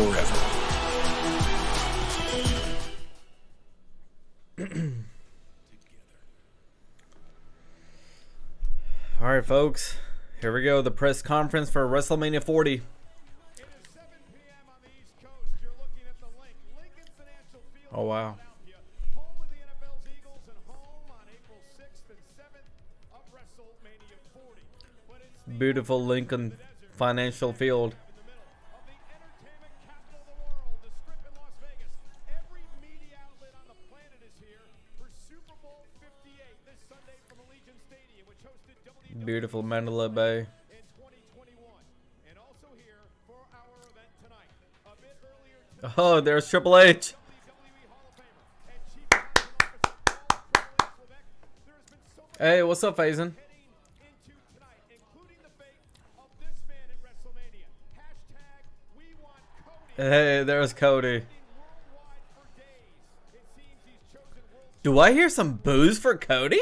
forever. Alright folks, here we go, the press conference for WrestleMania 40. Oh wow. Beautiful Lincoln Financial Field. Beautiful Mandalay Bay. Oh, there's Triple H. Hey, what's up, Faison? Hey, there's Cody. Do I hear some boos for Cody?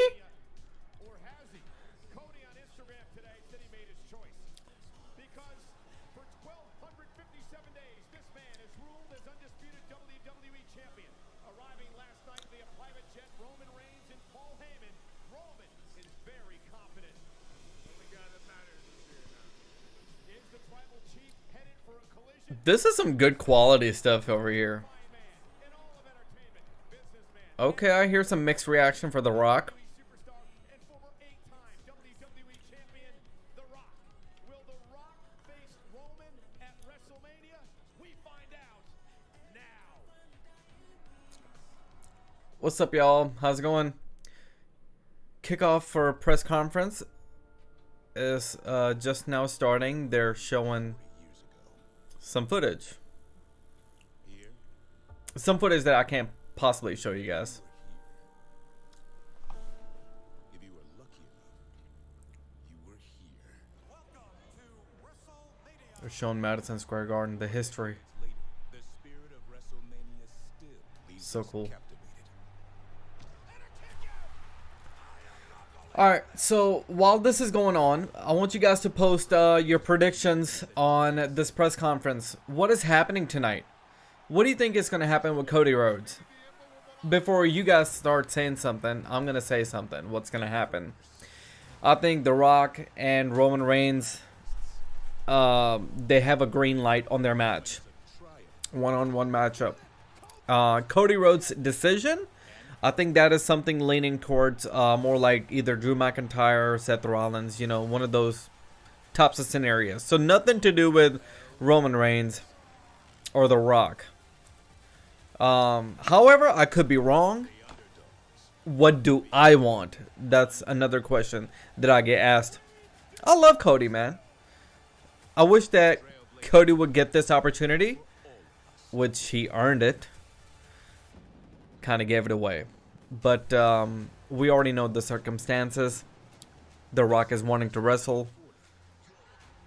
This is some good quality stuff over here. Okay, I hear some mixed reaction for The Rock. What's up, y'all? How's it going? Kickoff for press conference is just now starting. They're showing some footage. Some footage that I can't possibly show you guys. If you were lucky enough, you were here. Welcome to WrestleMania. They're showing Madison Square Garden, the history. The spirit of WrestleMania still leaves So us cool. captivated. Alright, so while this is going on, I want you guys to post your predictions on this press conference. What is happening tonight? What do you think is going to happen with Cody Rhodes? Before you guys start saying something, I'm going to say something. What's going to happen? I think The Rock and Roman Reigns, they have a green light on their match. One-on-one matchup. Cody Rhodes' decision, I think that is something leaning towards more like either Drew McIntyre or Seth Rollins. You know, one of those types of scenarios. So nothing to do with Roman Reigns or The Rock. However, I could be wrong. What do I want? That's another question that I get asked. I love Cody, man. I wish that Cody would get this opportunity, which he earned it. Kind of gave it away. But we already know the circumstances. The Rock is wanting to wrestle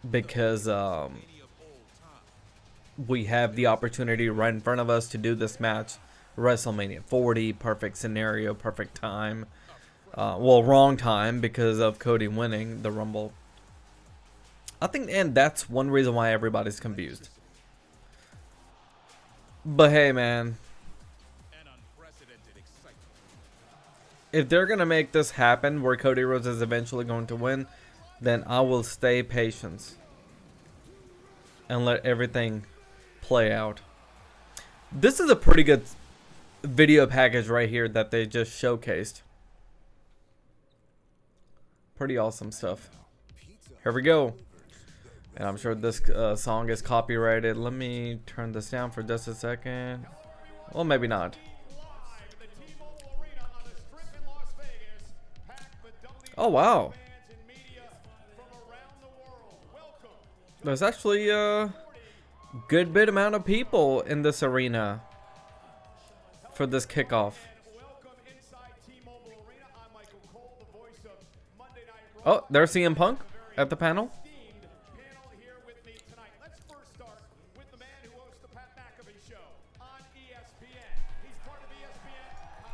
because we have the opportunity right in front of us to do this match. WrestleMania 40, perfect scenario, perfect time. Well, wrong time because of Cody winning the Rumble. I think, and that's one reason why everybody's confused. But hey, man. If they're going to make this happen where Cody Rhodes is eventually going to win, then I will stay patient and let everything play out. This is a pretty good video package right here that they just showcased. Pretty awesome stuff. Here we go. And I'm sure this song is copyrighted. Let me turn this down for just a second. Well, maybe not. Oh, wow. There's actually a good bit amount of people in this arena for this kickoff. Oh, there's CM Punk at the panel.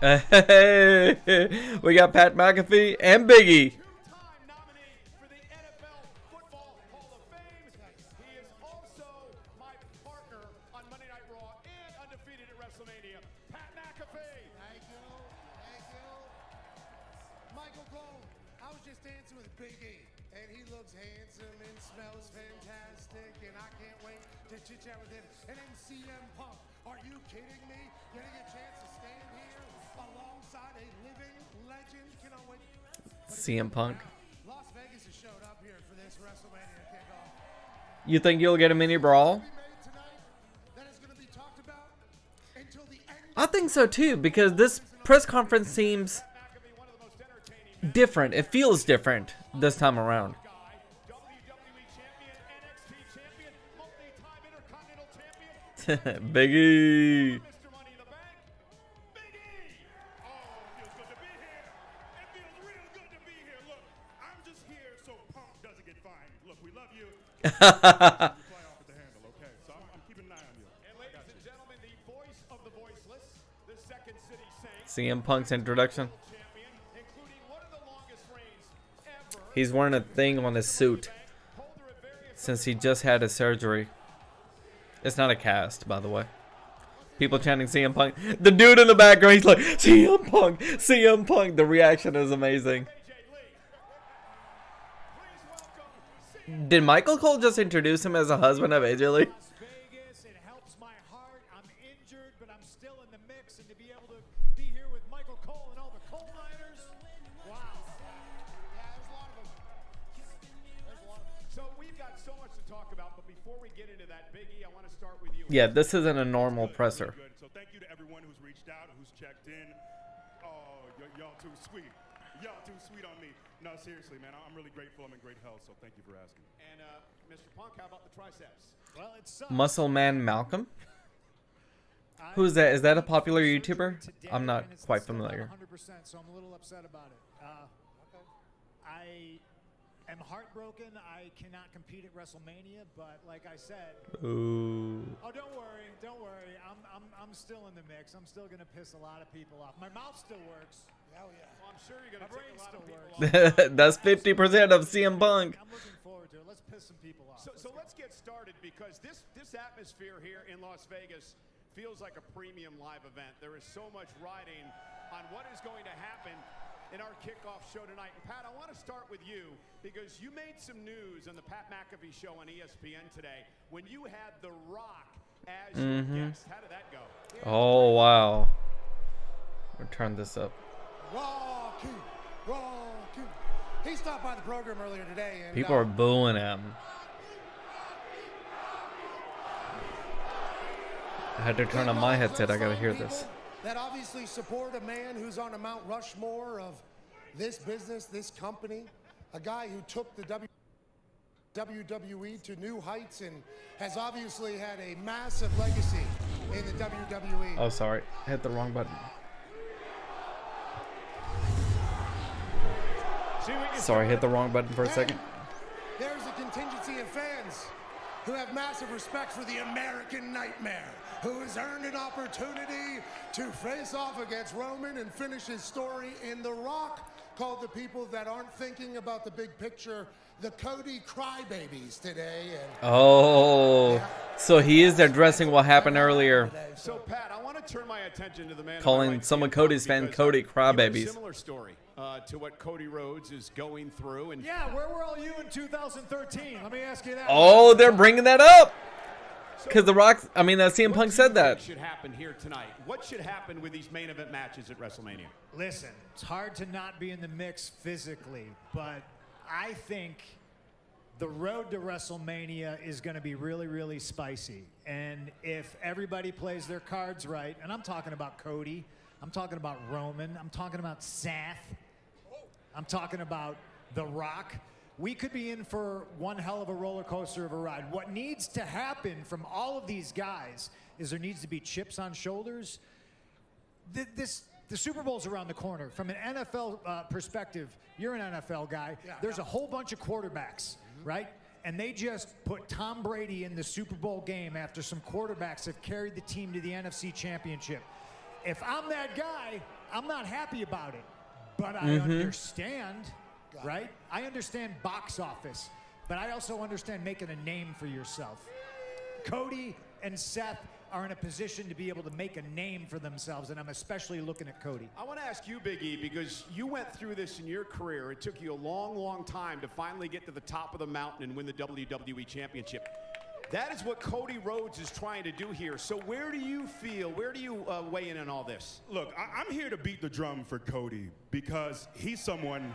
Hey, we got Pat McAfee and Biggie. undefeated at WrestleMania, Pat McAfee. Thank you. Thank you. Michael Cole, I was just dancing with Big E, and he looks handsome and smells fantastic, and I can't wait to chit-chat with him. And then CM Punk, are you kidding me? Getting a chance to stand here alongside a living legend. Cannot wait. CM Punk. Las Vegas has showed up here for this WrestleMania kickoff. You think you'll get a mini brawl? That is going to be talked about until the end. I think so too, because this press conference seems different. It feels different this time around. WWE champion, NXT champion, multi-time Intercontinental champion, Big E. Mr. Money in the Bank, Big E. Oh, it feels good to be here. It feels real good to be here. Look, I'm just here so Punk doesn't get fined. Look, we love you. You fly off at the handle, okay? So I'm keeping an eye on you. And ladies and gentlemen, the voice of the voiceless, the Second City Saints, CM Punk's introduction. champion, including one of the longest reigns ever. He's wearing a thing on his suit Holder of various since he just had his surgery. It's not a cast, by the way. People chanting CM Punk. The dude in the background, he's like, CM Punk, CM Punk. The reaction is amazing. AJ Lee. Please welcome Did Michael Cole just introduce him as a husband of AJ Lee? Las Vegas. It helps my heart. I'm injured, but I'm still in the mix. And to be able to be here with Michael Cole and all the coal miners, wow. Yeah, there's a lot of them. There's a lot of them. So we've got so much to talk about, but before we get into that, Big E, I want to start with you. Yeah, this isn't a normal presser. Good. So thank you to everyone who's reached out, who's checked in. Oh, y'all too sweet. Y'all too sweet on me. No, seriously, man, I'm really grateful. I'm in great health, so thank you for asking. And Mr. Punk, how about the triceps? Well, it's Muscle Man Malcolm? Who is that? Is that a popular YouTuber? I'm not quite familiar. 100%, so I'm a little upset about it. I am heartbroken. I cannot compete at WrestleMania, but like I said, Ooh. oh, don't worry, don't worry. I'm still in the mix. I'm still gonna piss a lot of people off. My mouth still works. Hell yeah. Well, I'm sure you're going My to brain take a lot still of people works. off. That's 50% of CM Punk. I'm looking forward to it. Let's piss some people off. So let's get started because this atmosphere here in Las Vegas feels like a premium live event. There is so much riding on what is going to happen in our kickoff show tonight. And Pat, I want to start with you because you made some news on the Pat McAfee show on ESPN today when you had The Rock as your guest. How did that go? Oh, wow. We'll turn this up. Rocky. He stopped by the program earlier today, and People are booing him. I had to turn on my headset. I gotta hear this. That obviously support a man who's on a Mount Rushmore of this business, this company, a guy who took the WWE to new heights and has obviously had a massive legacy in the WWE. Oh, sorry. I hit the wrong button. Sorry, I hit the wrong button for a second. There's a contingency of fans who have massive respect for the American Nightmare, who has earned an opportunity to face off against Roman and finish his story in The Rock, called the people that aren't thinking about the big picture the Cody Crybabies today. And Oh, so he is addressing what happened earlier, So, Pat, I want to turn my attention to the man. calling on the right, some of CM Cody's Punk, fans because, Cody you have a Crybabies. similar story to what Cody Rhodes is going through. And Yeah, where were all you in 2013? Let me ask you that. Oh, they're bringing that up. Because The Rock, CM what Punk do said you that. think should happen here tonight? What should happen with these main event matches at WrestleMania? Listen, it's hard to not be in the mix physically, but I think the road to WrestleMania is going to be really, really spicy. And if everybody plays their cards right, and I'm talking about Cody, I'm talking about Roman, I'm talking about Seth, I'm talking about The Rock, we could be in for one hell of a roller coaster of a ride. What needs to happen from all of these guys is there needs to be chips on shoulders. The Super Bowl's around the corner. From an NFL perspective, you're an NFL guy. There's a whole bunch of quarterbacks, right? And they just put Tom Brady in the Super Bowl game after some quarterbacks have carried the team to the NFC Championship. If I'm that guy, I'm not happy about it. But I understand, right? I understand box office, but I also understand making a name for yourself. Cody and Seth are in a position to be able to make a name for themselves, and I'm especially looking at Cody. I want to ask you, Big E, because you went through this in your career. It took you a long, long time to finally get to the top of the mountain and win the WWE Championship. That is what Cody Rhodes is trying to do here. So where do you feel, where do you weigh in on all this? Look, I'm here to beat the drum for Cody because he's someone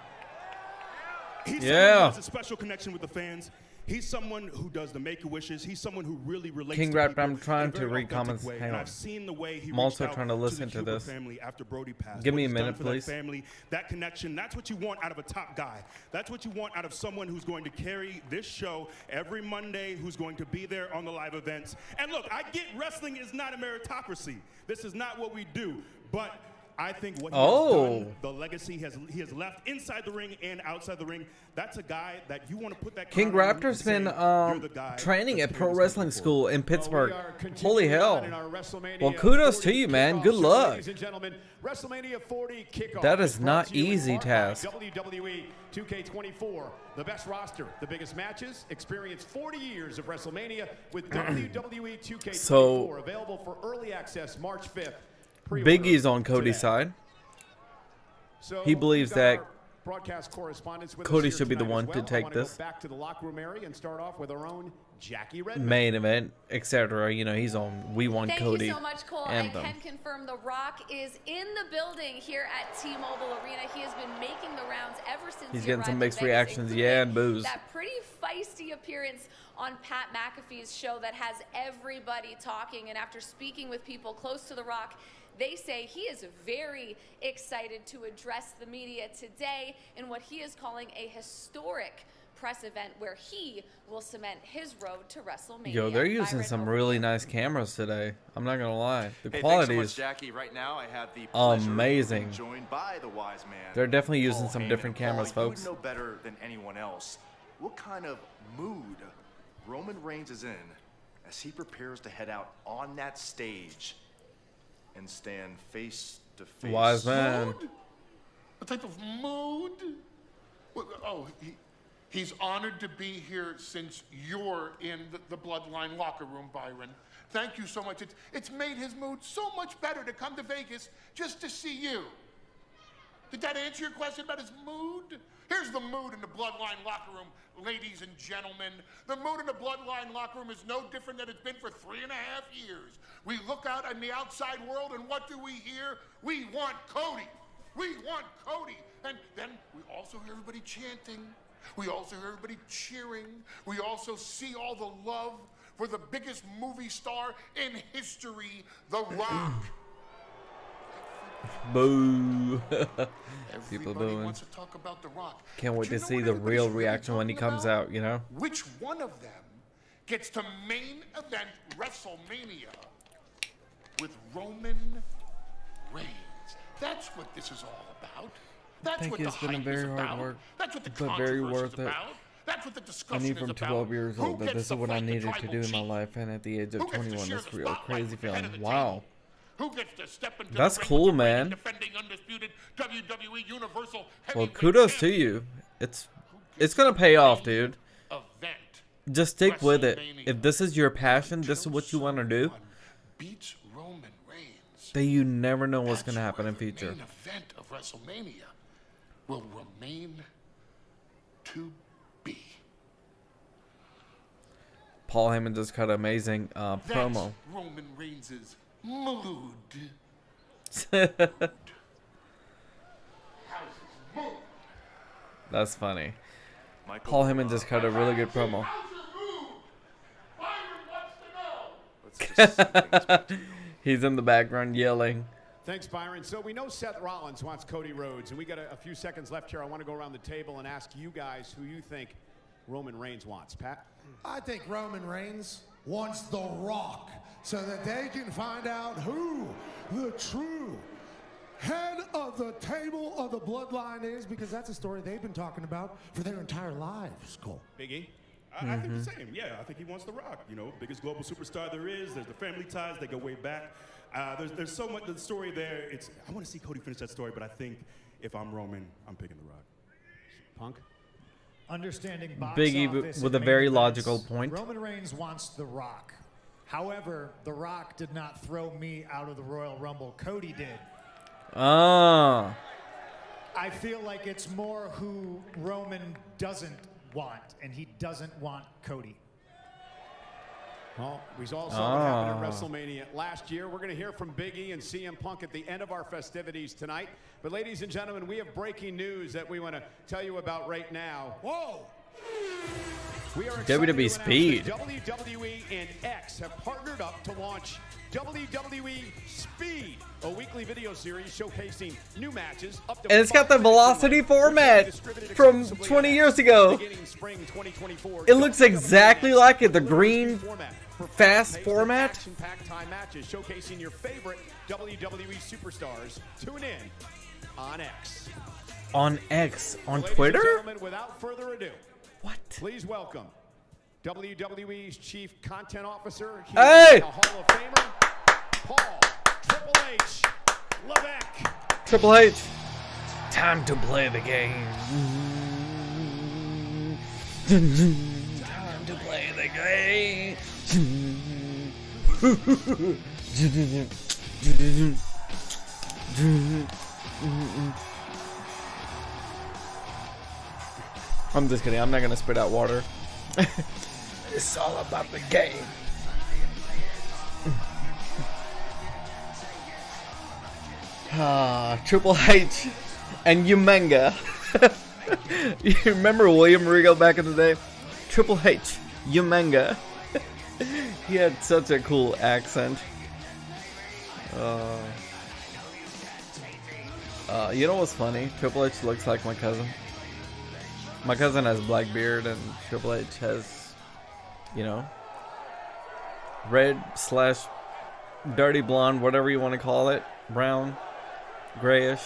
who has a special connection with the fans. He's someone who does the Make-A-Wishes. He's someone who really relates King to Rap, people I'm trying in a to very read comments. authentic way. Hang And on. I've seen the way he I'm also reached trying to out listen the to Huber this. family after Brody passed. Give What me a he's done minute, for that please. family, that connection, that's what you want out of a top guy. That's what you want out of someone who's going to carry this show every Monday, who's going to be there on the live events. And look, I get wrestling is not a meritocracy. This is not what we do. But I think what he has done, the legacy he has left inside the ring and outside the ring, that's a guy that you want to put that King crown on him Raptor's and say, been "You're the guy training that's at Pro carrying this Wrestling company School forward." in Pittsburgh. We are Holy continuing hell. on in our WrestleMania Well, kudos 40 to you, man. kickoff Good show, luck. Ladies and gentlemen, WrestleMania 40 kickoff. That is is brought not to you in easy part by task. WWE 2K24, the best roster, the biggest matches. Experience 40 years of WrestleMania with WWE 2K24, So, available for early access March 5th. Pre-order Big E's on Cody's today. side. So He believes we've got that our broadcast correspondents with us Cody here should be the tonight one as to well. I take wanna go this. back to the locker room area and start off with our own Jackie Redmond. Main event, etc. You know, he's on We Want Thank Cody you so much, Cole. anthem. I can confirm The Rock is in the building here at T-Mobile Arena. He has been making the rounds ever since He's he getting some arrived in mixed Vegas, reactions, including yeah, and boos. That pretty feisty appearance on Pat McAfee's show that has everybody talking. And after speaking with people close to The Rock, they say he is very excited to address the media today in what he is calling a historic press event where he will cement his road to WrestleMania. Yo, they're using Byron, some over really to you. nice cameras today. I'm not gonna lie. The Hey, quality thanks is so much, Jackie. Right now, I have the pleasure amazing. of being joined by the wise man. They're definitely using Paul some Heyman. different Paul, cameras, folks. You would know better than anyone else what kind of mood Roman Reigns is in as he prepares to head out on that stage and stand face to face. Wise man. Mood? What type of mood? Oh, he's honored to be here since you're in the Bloodline locker room, Byron. Thank you so much. It's made his mood so much better to come to Vegas just to see you. Did that answer your question about his mood? Here's the mood in the Bloodline locker room, ladies and gentlemen. The mood in the Bloodline locker room is no different than it's been for 3.5 years. We look out in the outside world, and what do we hear? We want Cody. We want Cody. And then we also hear everybody chanting. We also hear everybody cheering. We also see all the love for the biggest movie star in history, The Rock. Boo. People Everybody booing. wants to talk about The Rock. Can't wait Do you to know see what the everybody's real really reaction when he talking comes about? out, you know? Which one of them gets to main event WrestleMania with Roman Reigns? That's what this is all about. That's think what it's the been a hype very is hard about. work, That's what the but very controversy worth is it. about. That's what the I discussion knew is from about. 12 years Who old that gets this is to what I fight the needed to tribal do in my chief? life, and at the age of Who gets to 21, share it's the real spotlight crazy with the head feeling. of the Wow. table? Who gets to step into That's the ring cool, with the man. defending undisputed WWE Universal Well, Heavyweight kudos to Champion? you. It's gonna pay off, dude. Event. Just stick with it. WrestleMania. If this is your passion, this is what you want to do, Someone beats Roman Reigns. then you never know what's That's gonna happen in where the future. main event of WrestleMania will remain to be. Paul Heyman just cut an amazing That's promo. Roman Reigns' mood. How's his mood? That's funny. Michael, Paul Heyman just cut a really good promo. How's your mood? Byron wants to know. let's just send things back to you. He's in the background yelling. Thanks, Byron. So we know Seth Rollins wants Cody Rhodes, and we got a few seconds left here. I want to go around the table and ask you guys who you think Roman Reigns wants. Pat? I think Roman Reigns wants The Rock so that they can find out who the true head of the table of the bloodline is, because that's a story they've been talking about for their entire lives, Cole. Big E? I think the same. Yeah, I think he wants The Rock. You know, biggest global superstar there is. There's the family ties. They go way back. There's so much the story there. I want to see Cody finish that story, but I think if I'm Roman, I'm picking The Rock. Punk? Understanding box Big E office with and a very main events, logical point. Roman Reigns wants The Rock. However, The Rock did not throw me out of the Royal Rumble. Cody did. Ah. I feel like it's more who Roman doesn't want, and he doesn't want Cody. Well, we saw what happened at WrestleMania last year. We're going to hear from Big E and CM Punk at the end of our festivities tonight. But ladies and gentlemen, we have breaking news that we want to tell you about right now. Whoa! We are excited WWE to Speed. announce that WWE and X have partnered up to launch WWE Speed, a weekly video series showcasing new matches up to And it's got the Velocity format from 20 years ago. It looks exactly like it, the green fast format. Action-packed time matches showcasing your favorite WWE superstars. Tune in on X. On X? On Ladies and Twitter? gentlemen, without further ado, What? please welcome WWE's Chief Content Officer, Hey! a Hall of Famer, Paul Triple H Levesque. Triple H. Time to play the game. Time to play the game. I'm just kidding. I'm not gonna spit out water. It's all about the game. Triple H and Umenga. You remember William Regal back in the day? Triple H, Umenga. He had such a cool accent. You know what's funny? Triple H looks like my cousin. My cousin has black beard and Triple H has, you know, red/dirty blonde, whatever you want to call it. Brown, grayish.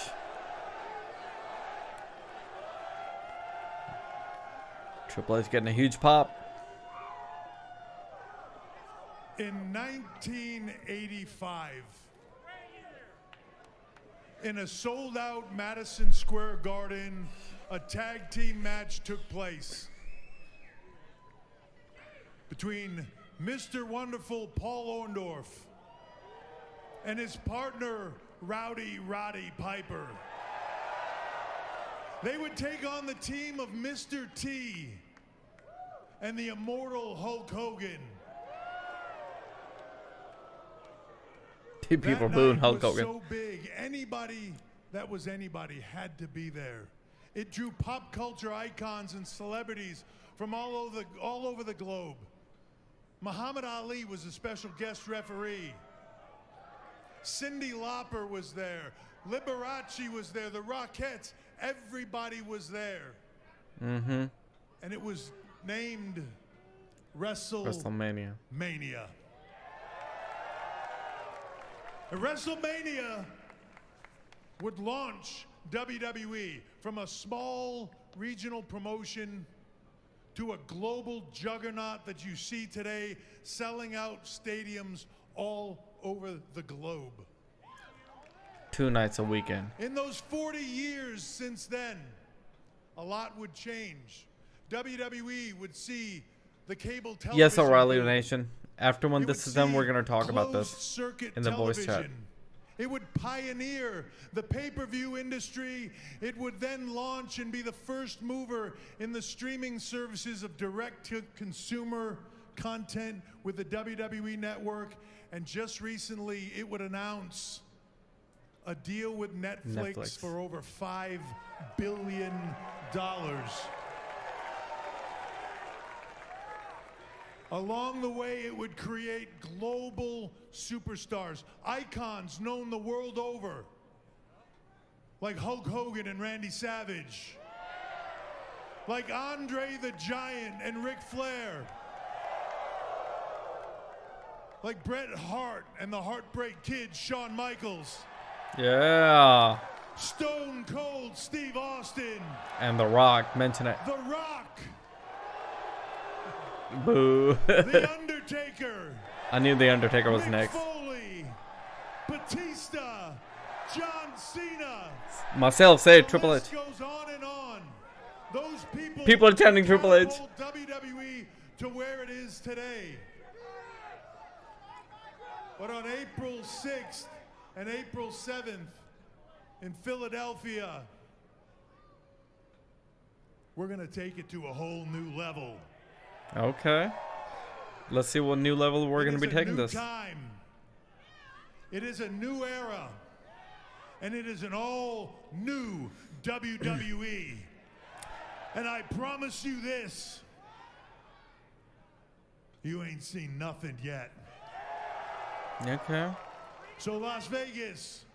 Triple H getting a huge pop. In 1985, in a sold-out Madison Square Garden, a tag team match took place between Mr. Wonderful Paul Orndorff and his partner, Rowdy Roddy Piper. They would take on the team of Mr. T and the immortal Hulk Hogan. People booing Hulk Hogan. So big, anybody that was anybody had to be there. It drew pop culture icons and celebrities from all over the globe. Muhammad Ali was a special guest referee. Cyndi Lauper was there. Liberace was there. The Rockettes. Everybody was there. Mm-hmm. And it was named WrestleMania. And WrestleMania would launch WWE from a small regional promotion to a global juggernaut that you see today, selling out stadiums all over the globe. 2 nights a weekend. In those 40 years since then, a lot would change. WWE would see the cable television. Yes, O'Reilly Nation. After when this is done, we're going to talk about this in the voice chat. It would pioneer the pay-per-view industry. It would then launch and be the first mover in the streaming services of direct-to-consumer content with the WWE Network. And just recently, it would announce a deal with Netflix. For over $5 billion. Along the way, it would create global superstars, icons known the world over, like Hulk Hogan and Randy Savage, like Andre the Giant and Ric Flair, like Bret Hart and the Heartbreak Kid, Shawn Michaels. Yeah. Stone Cold Steve Austin. And The Rock, mention it. The Rock. Boo. The Undertaker. I knew The Undertaker was Mick next. Foley, Batista, John Cena. Myself said Triple H. Goes on and on. Those People are chanting Triple H. WWE to where it is today. But on April 6th and April 7th in Philadelphia, we're going to take it to a whole new level. Okay. Let's see what new level we're going to be taking this. Time. It is a new era. And it is an all new WWE. And I promise you this. You ain't seen nothing yet. Okay. So Las Vegas.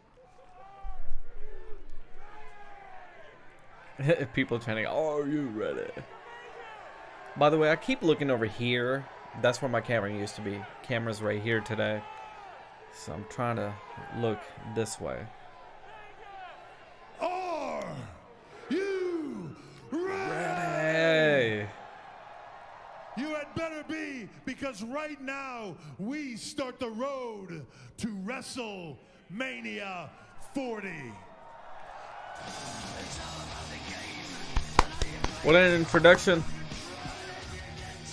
People chanting, "Are you ready?" By the way, I keep looking over here. That's where my camera used to be. Camera's right here today. So I'm trying to look this way. Are you ready? Hey. You had better be, because right now we start the road to WrestleMania 40. What an introduction.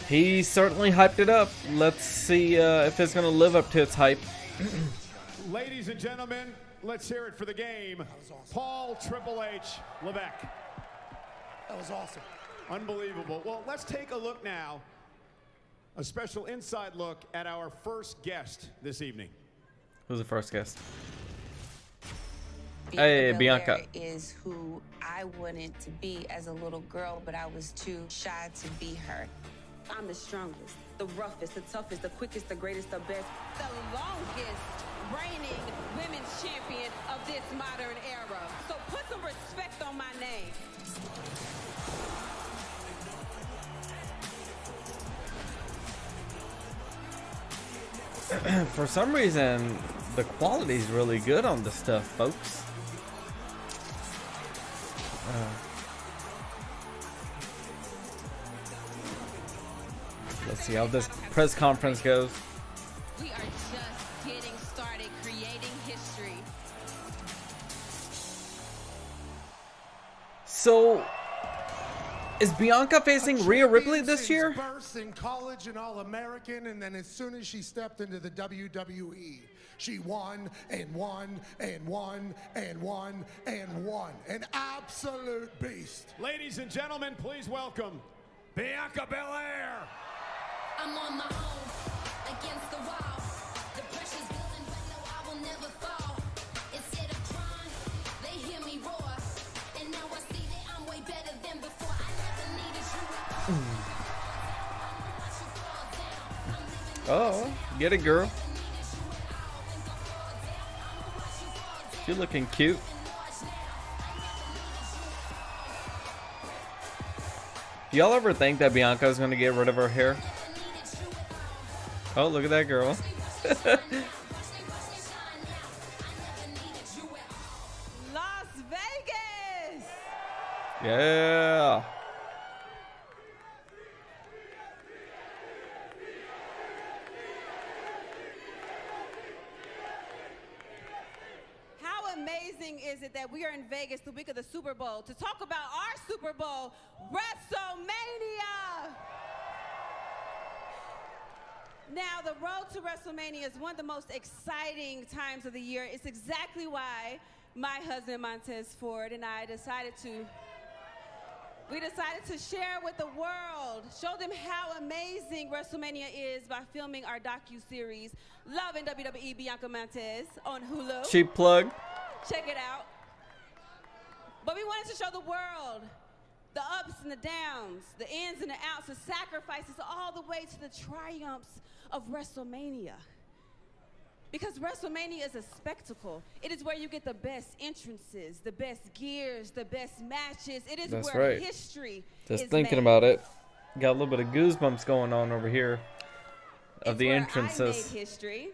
He certainly hyped it up. Let's see if it's going to live up to its hype. Ladies and gentlemen, let's hear it for the game. Awesome. Paul Triple H Levesque. That was awesome. Unbelievable. Well, let's take a look now. A special inside look at our first guest this evening. Who's the first guest? Hey, Bianca is who I wanted to be as a little girl, but I was too shy to be her. I'm the strongest, the roughest, the toughest, the quickest, the greatest, the best. The longest reigning women's champion of this modern era. So put some respect on my name. For some reason, the quality is really good on this stuff, folks. Let's see how this press conference goes. We are just getting started creating history. So, is Bianca facing Rhea Ripley this year? Burst in college and All-American, and then as soon as she stepped into the WWE, she won and won and won and won and won. An absolute beast. Ladies and gentlemen, please welcome Bianca Belair. I'm on my own, against the wall. The pressure's building, but no, I will never fall. Instead of crying, they hear me roar. And now I see that I'm way better than before. I never needed you. Oh, get it, girl. She's looking cute. Do y'all ever think that Bianca is going to get rid of her hair? Oh, look at that girl. Las Vegas! Yeah. How amazing is it that we are in Vegas the week of the Super Bowl to talk about our Super Bowl, WrestleMania! Now, the road to WrestleMania is one of the most exciting times of the year. It's exactly why my husband, Montez Ford, and I decided to share with the world, show them how amazing WrestleMania is by filming our docu-series, Love in WWE, Bianca Montez, on Hulu. Cheap plug. Check it out. But we wanted to show the world the ups and the downs, the ins and the outs, the sacrifices, all the way to the triumphs of WrestleMania. Because WrestleMania is a spectacle. It is where you get the best entrances, the best gears, the best matches. It is That's where right. history Just is thinking made. about it. Got a little bit of goosebumps going on over here of It's the where entrances. I made history.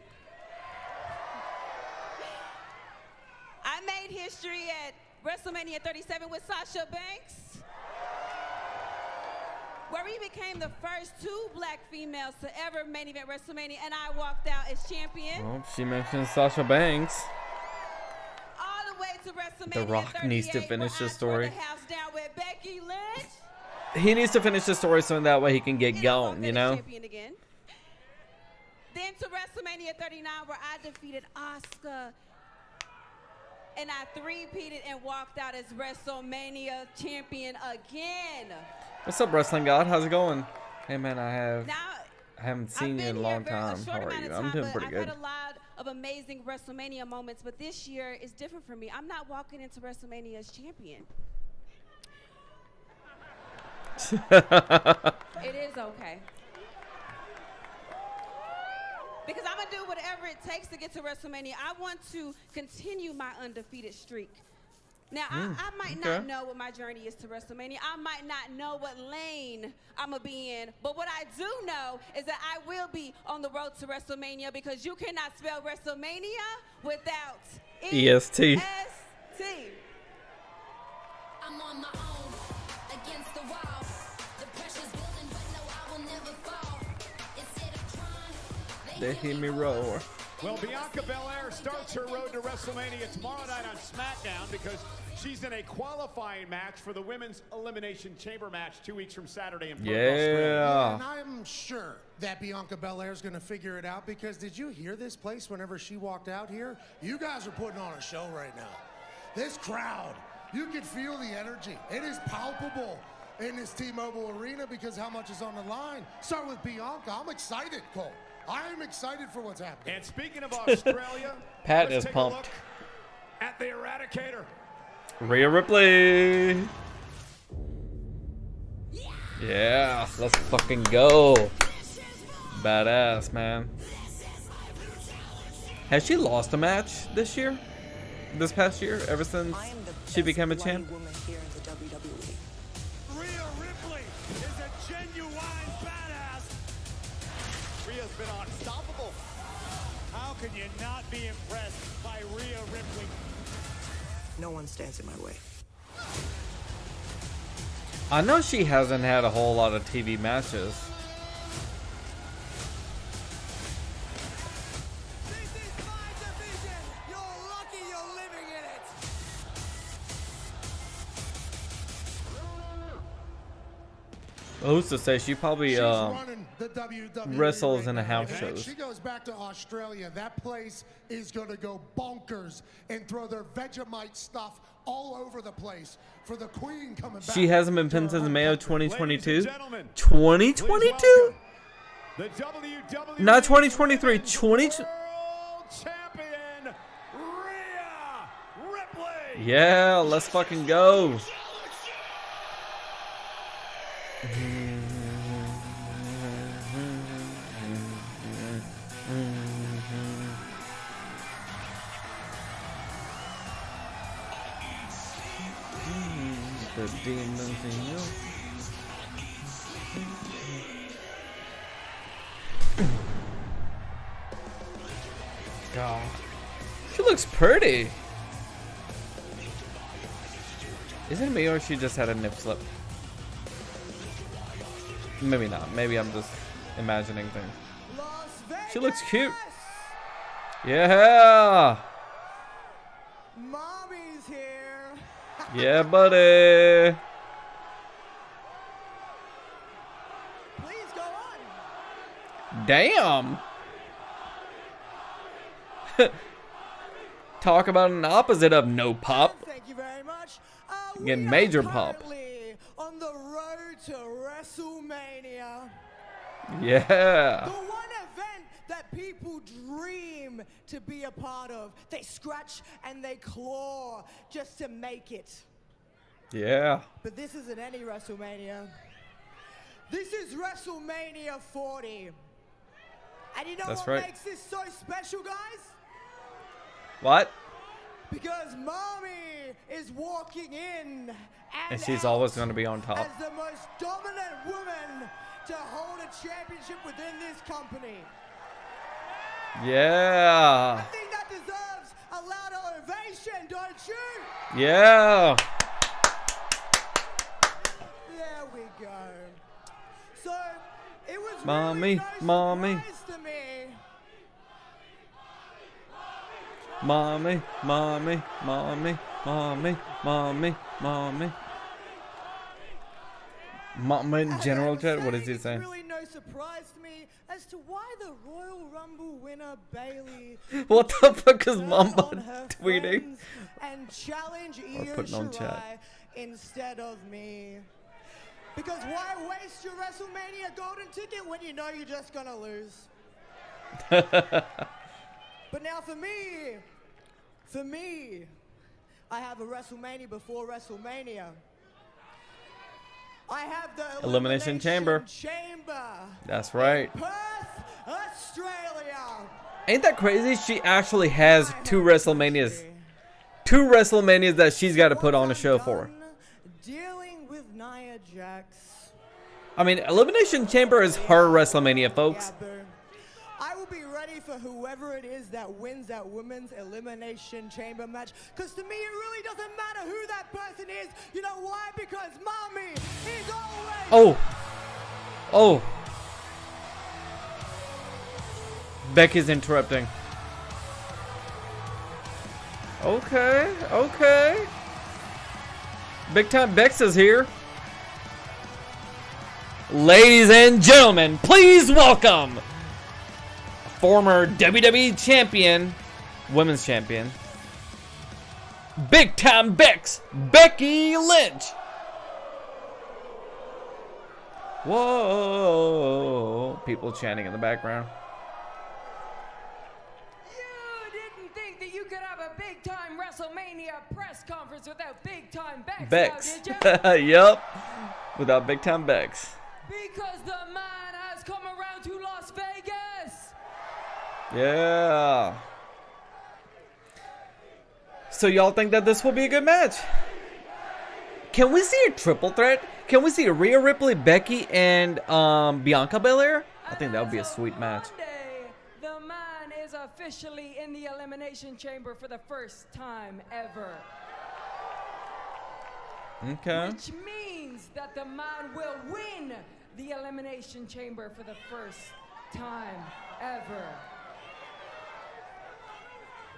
I made history at WrestleMania 37 with Sasha Banks, where we became the first 2 black females to ever main event WrestleMania, and I walked out as champion. Well, she mentioned Sasha Banks. All the way to WrestleMania The Rock 38, needs to finish where the I story. tore the house down with Becky Lynch. He needs to finish the story so that way he can get And I going, walked you out as know? champion again. then to WrestleMania 39, where I defeated Asuka. And I three-peated and walked out as WrestleMania champion again. What's up, Wrestling God? How's it going? Hey, man, I haven't seen I've you in been a here long time. a short How are amount you? of I'm time, doing but pretty good. I've had a lot of amazing WrestleMania moments, but this year is different for me. I'm not walking into WrestleMania as champion. It is okay. Because I'm going to do whatever it takes to get to WrestleMania. I want to continue my undefeated streak. Now, I might not know what my journey is to WrestleMania. I might not know what lane I'm going to be in. But what I do know is that I will be on the road to WrestleMania, because you cannot spell WrestleMania without EST. I'm on my own, against the wall. The pressure's building, but no, I will never fall. Instead of trying, They hear me roar. Well, Bianca Belair starts her road to WrestleMania tomorrow night on SmackDown, because she's in a qualifying match for the Women's Elimination Chamber match 2 weeks from Saturday in Perth, Australia. And I'm sure that Bianca Belair is going to figure it out, because did you hear this place whenever she walked out here? You guys are putting on a show right now. This crowd, you can feel the energy. It is palpable in this T-Mobile Arena because how much is on the line. Start with Bianca. I'm excited, Cole. I am excited for what's happening. And speaking of Australia, Pat let's is take pumped. a look at the Eradicator. Rhea Ripley. Yeah, let's fucking go. Badass, man. Has she lost a match this year? This past year? Ever since she became a champ? Rhea Ripley is a genuine badass. Rhea's been unstoppable. How can you not be impressed by Rhea Ripley? No one stands in my way. I know she hasn't had a whole lot of TV matches. This is my division. You're lucky you're living in it. Who's to say? She probably She's running the WWE wrestles in the right house now. shows. If she goes back to Australia, that place is going to go bonkers and throw their Vegemite stuff all over the place for the Queen coming back. She hasn't been pinned to since her May of country. 2022. 2022? 2022? The WWE Not 2023. 20. World Champion Rhea Ripley. Yeah, let's fucking go. The demons in you. God, she looks pretty. Is it me or she just had a nip slip? Maybe not. Maybe I'm just imagining things. She looks cute. Yeah. Mommy's here. Yeah, buddy. Please go on. Damn. Talk about an opposite of no pop. Thank you very much. Getting major pop. On the road to WrestleMania. Yeah. The one event that people dream to be a part of. They scratch and they claw just to make it. Yeah. But this isn't any WrestleMania. This is WrestleMania 40. And you know That's what right. makes this so special, guys? What? Because Mommy is walking in And she's always going to be on as top. the most dominant woman to hold a championship within this company. I Yeah. think that deserves a louder ovation, don't you? Yeah. There we go. So, it was Mommy, really no mommy. surprise to me. Mommy, mommy, mommy, mommy, mommy, mommy. Mama in general chat, what is he saying? It's really no surprise to me as to why the Royal Rumble Bailey. What the fuck is turn Mamba on her tweeting? friends And challenge Or Io putting on chat. Shirai instead of me. Because why waste your WrestleMania golden ticket when you know you're just gonna lose? But now for me, I have a WrestleMania before WrestleMania. I have the Elimination Chamber. That's right. in Perth, Australia. Ain't that crazy? She actually has 2 WrestleManias. 2 WrestleManias that she's got to put on a show for. Dealing with Nia Jax. I mean, Elimination Chamber is her WrestleMania, folks. Yeah, boo. I will be ready for whoever it is that wins that women's Elimination Chamber match. Because to me, it really doesn't matter who that person is. You know why? Because mommy is always... Oh. Oh. Becky's interrupting. Okay. Okay. Big Time Bex is here. Ladies and gentlemen, please welcome former WWE champion, women's champion, Big Time Bex, Becky Lynch. Whoa. People chanting in the background. You didn't think that you could have a big time WrestleMania press conference without Big Time Bex, Bex. now, did you? Yup. Without Big Time Bex. Because the man has come around to Las Vegas. Yeah. So y'all think that this will be a good match? Can we see a triple threat? Can we see Rhea Ripley, Becky, and Bianca Belair? I think that would be a sweet match. Monday, the man is officially in the Elimination Chamber for the first time ever. Okay. Which means that the man will win the Elimination Chamber for the first time ever.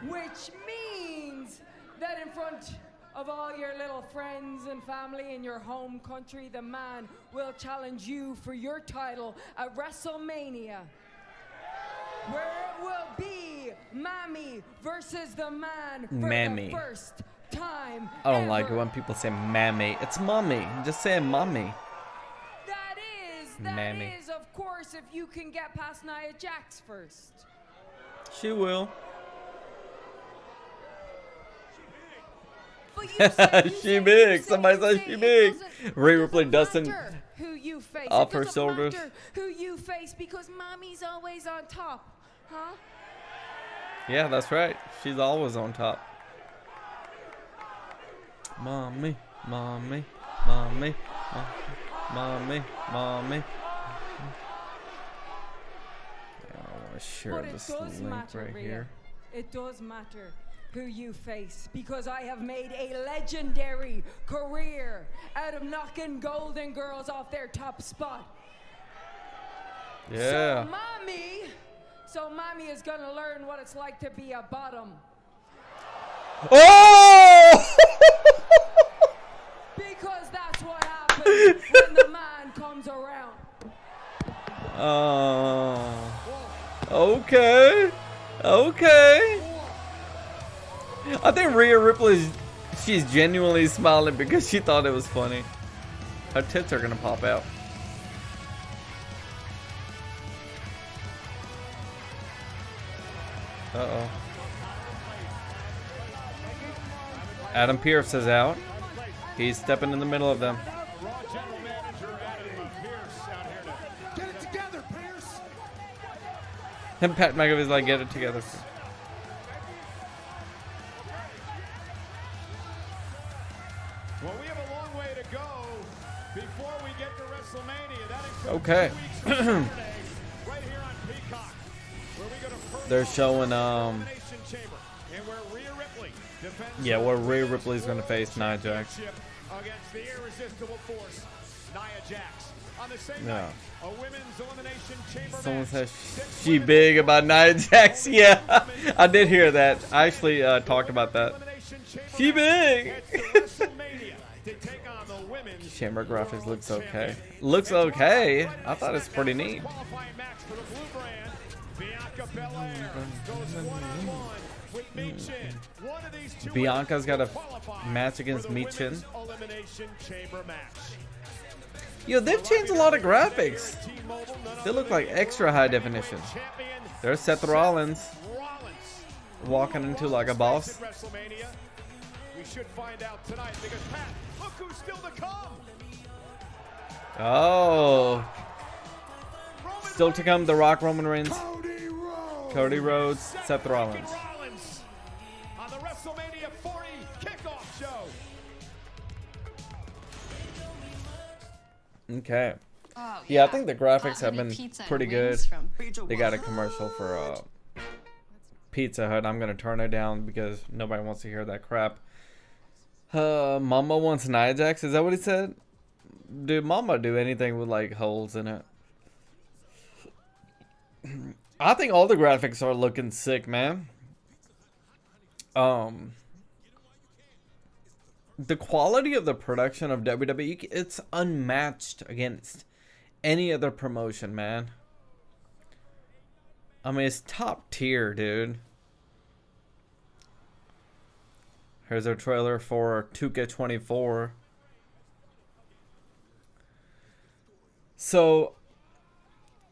Which means that in front of all your little friends and family in your home country, the man will challenge you for your title at WrestleMania, where it will be Mammy versus the man for Mammy. the first time I don't ever. like it when people say mammy. It's mommy. Just say mommy. That Mammy. is, of course, if you can get past Nia Jax first. She will. But you said, She big. Somebody said she big. Rhea Ripley doesn't Dustin matter who you face. off It her doesn't shoulders. matter who you face because mommy's always on top, huh? Yeah, that's right. She's always on top. Mommy, mommy, mommy, mommy, mommy. I want to share But it this does link matter, right Rhea. here. It does matter who you face because I have made a legendary career out of knocking Golden Girls off their top spot. Yeah. So mommy is gonna learn what it's like to be a bottom. Oh! Because that's what happens when the man comes around. Okay. Okay. I think Rhea Ripley, she's genuinely smiling because she thought it was funny. Her tits are gonna pop out. Uh-oh. Adam Pearce is out. He's stepping in the middle of them. Get it together, Pierce. And Pat McAfee's like, get it together. Well, we have a long way to go before we get to WrestleMania. That includes Okay. 2 weeks from Saturday, right here on Peacock, where we go to They're showing Elimination Chamber, and where Rhea Ripley defends yeah, her where Rhea Women's Ripley's gonna World face Nia Jax. Championship against the irresistible force, Nia Jax. On the same Yeah. night, a women's Elimination Chamber Someone match. says 6 she women big about Nia Jax. Yeah, I did hear that. I actually talked about that. Elimination Chamber She big. match heads to WrestleMania to take on the women's Chamber graphics World looks okay. Champion. Looks And tomorrow okay. night, I thought it's pretty first neat. qualifying match for the blue brand, Bianca Belair goes one-on-one with Michin. One of these two Bianca's got a qualify match against for the Michin. Women's Elimination Chamber match. Yo, they've changed a lot of graphics. They look like extra high definition. There's Seth Rollins walking into like a boss. WrestleMania. We should find out tonight because Pat, look who's still to come. Oh. Still to come, The Rock, Roman Reigns, Cody Rhodes, Seth Rollins. On the WrestleMania 40 kickoff show. Okay. Oh, yeah, I think the graphics have been pizza and pretty good. wings from- They got a commercial for Pizza Hut. I'm gonna turn it down because nobody wants to hear that crap. Mama wants Nia Jax. Is that what he said? Dude, Mama do anything with like holes in it. I think all the graphics are looking sick, man. The quality of the production of WWE, it's unmatched against any other promotion, man. I mean, it's top tier, dude. Here's our trailer for 2K24. So,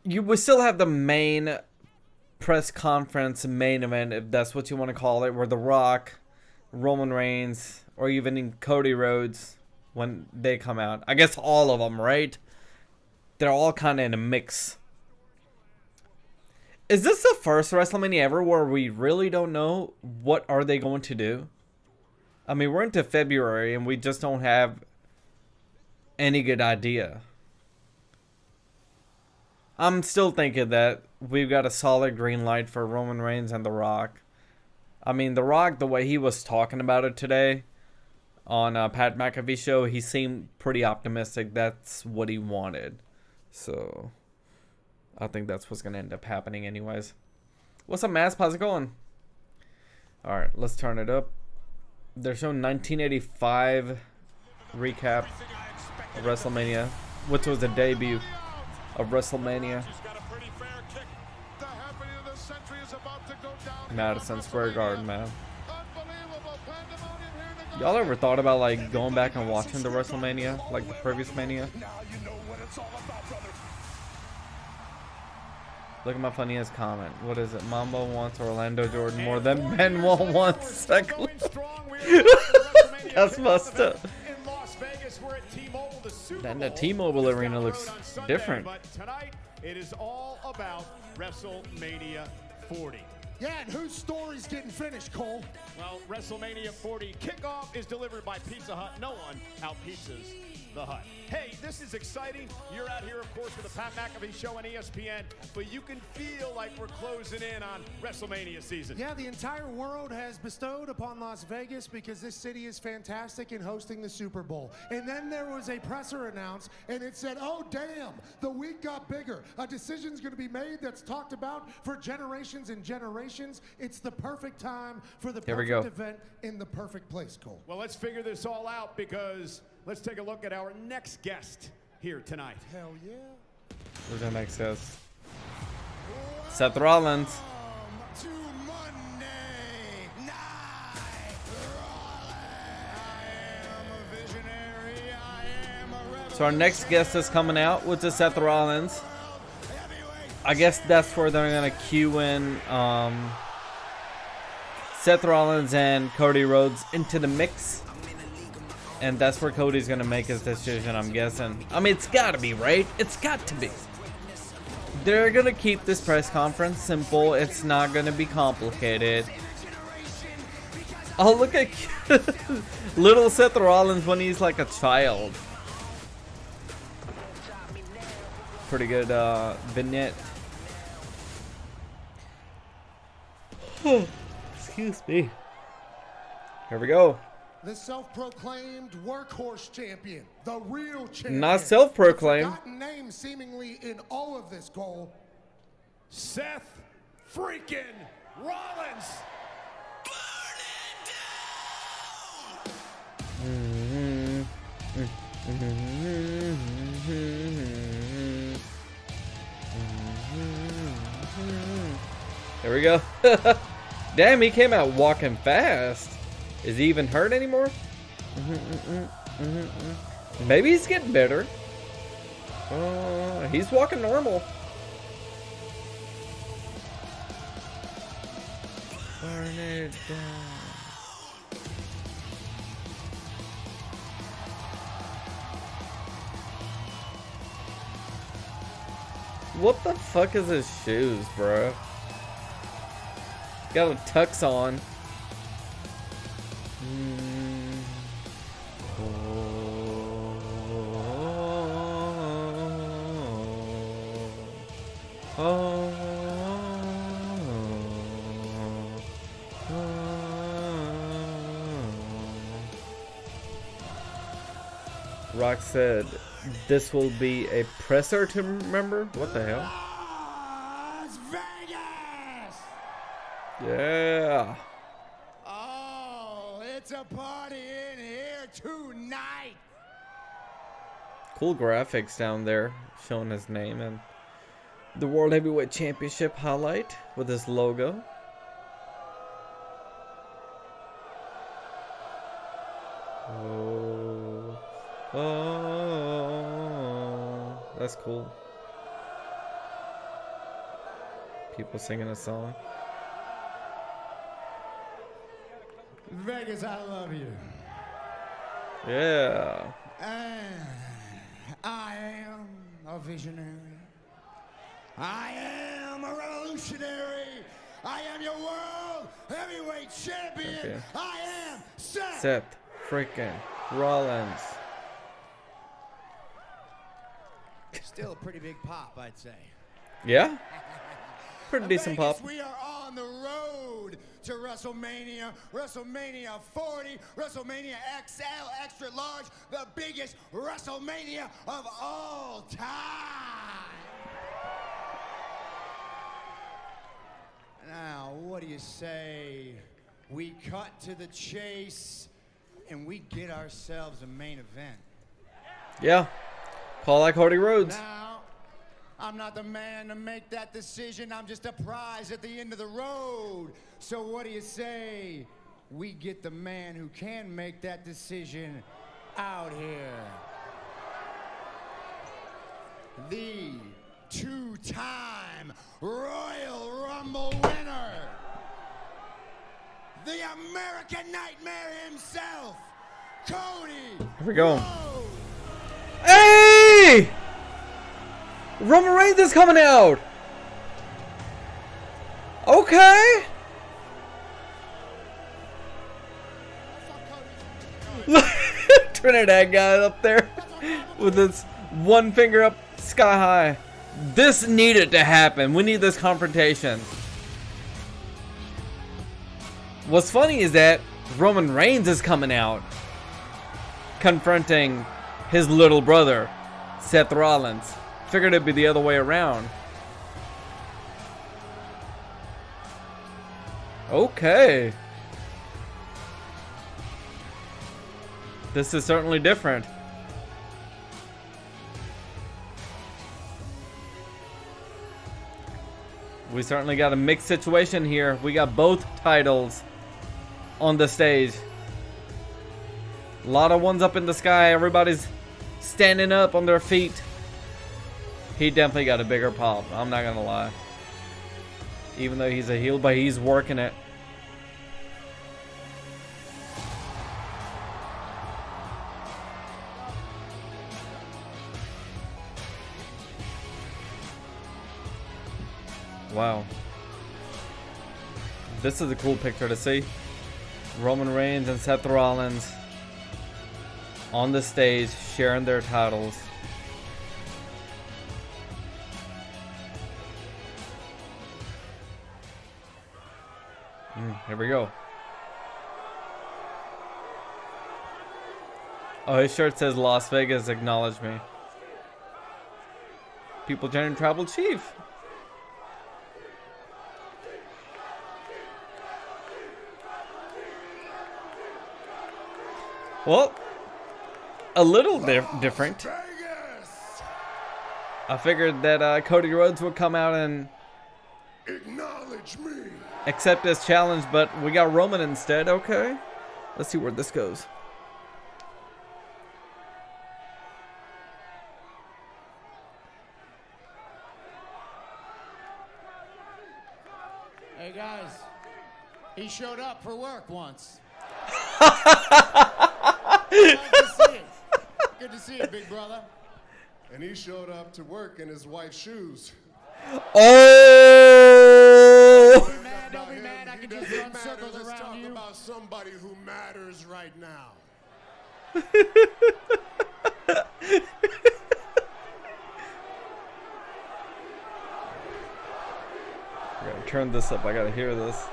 we still have the main press conference, main event, if that's what you want to call it, where The Rock, Roman Reigns, or even in Cody Rhodes, when they come out. I guess all of them, right? They're all kind of in a mix. Is this the first WrestleMania ever where we really don't know what are they going to do? I mean, we're into February and we just don't have any good idea. I'm still thinking that we've got a solid green light for Roman Reigns and The Rock. I mean, The Rock, the way he was talking about it today on Pat McAfee's show, he seemed pretty optimistic. That's what he wanted. So, I think that's what's going to end up happening anyways. What's up, Mass? How's it going? Alright, let's turn it up. They're showing 1985 recap of WrestleMania, which was the debut of WrestleMania. Madison Square Garden, man. Y'all ever thought about like going back and watching the WrestleMania, like the previous Mania? Look at my funniest comment. What is it? Mambo wants Orlando Jordan more than Benoit wants Sekla. That's messed up. And the T-Mobile Arena looks different. But tonight, it is all about WrestleMania 40. Yeah, and whose story's getting finished, Cole? Well, WrestleMania 40 kickoff is delivered by Pizza Hut. No one out-pizzas the Hut. Hey, this is exciting. You're out here, of course, with the Pat McAfee Show on ESPN, but you can feel like we're closing in on WrestleMania season. Yeah, the entire world has bestowed upon Las Vegas because this city is fantastic in hosting the Super Bowl. And then there was a presser announced, and it said, oh, damn, the week got bigger. A decision's going to be made that's talked about for generations and generations. It's the perfect time for the perfect event in the perfect place, Cole. Well, let's figure this all out because let's take a look at our next guest here tonight. Hell yeah. Who's our next guest? Seth Rollins. To Monday Night Raw. So our next guest is coming out, which is Seth Rollins. I guess that's where they're gonna cue in Seth Rollins and Cody Rhodes into the mix. And that's where Cody's going to make his decision, I'm guessing. I mean, it's got to be, right? It's got to be. They're going to keep this press conference simple. It's not going to be complicated. Oh, look at little Seth Rollins when he's like a child. Pretty good vignette. Excuse me. Here we go. The self-proclaimed workhorse champion, the real champion. Not self-proclaimed. Forgotten name seemingly in all of this, Cole. Seth freaking Rollins. There we go. Damn, he came out walking fast. Is he even hurt anymore? Maybe he's getting better. He's walking normal. Burn it down. What the fuck is his shoes, bro? Got a tux on. Rock said this will be a presser to remember. What the hell? Las Vegas! Yeah. Oh, it's a party in here tonight. Cool graphics down there showing his name and the World Heavyweight Championship highlight with his logo. Oh, that's cool. People singing a song. Vegas, I love you. Yeah. And I am a visionary. I am a revolutionary. I am your world heavyweight champion. Okay. I am Seth freaking Rollins. Still a pretty big pop, I'd say. Yeah? Pretty decent Vegas, pop. we are on the road to WrestleMania, WrestleMania 40, WrestleMania XL, extra large, the biggest WrestleMania of all time. Now, what do you say we cut to the chase and we get ourselves a main event? Yeah. Call like Cody Rhodes. Now, I'm not the man to make that decision. I'm just a prize at the end of the road. So what do you say we get the man who can make that decision out here? The two-time Royal Rumble winner, the American Nightmare himself, Cody. Here we go. Hey! Roman Reigns is coming out. Okay. Trinidad guy up there with his one finger up sky high. This needed to happen. We need this confrontation. What's funny is that Roman Reigns is coming out confronting his little brother, Seth Rollins. Figured it'd be the other way around. Okay. This is certainly different. We certainly got a mixed situation here. We got both titles on the stage. A lot of ones up in the sky. Everybody's standing up on their feet. He definitely got a bigger pop. I'm not gonna lie. Even though he's a heel, but he's working it. Wow. This is a cool picture to see. Roman Reigns and Seth Rollins on the stage sharing their titles. Here we go. Oh, his shirt says Las Vegas, acknowledge me. People chanting Tribal Chief. Well, a little different. I figured that Cody Rhodes would come out and acknowledge challenge me. Accept this challenge, but we got Roman instead. Okay. Let's see where this goes. Hey guys, he showed up for work once. Good to see you, big brother. And he showed up to work in his wife's shoes. Oh! Don't be mad. I can just run circles Let's around talk you. about somebody who matters right now. I gotta turn this up. I gotta hear this.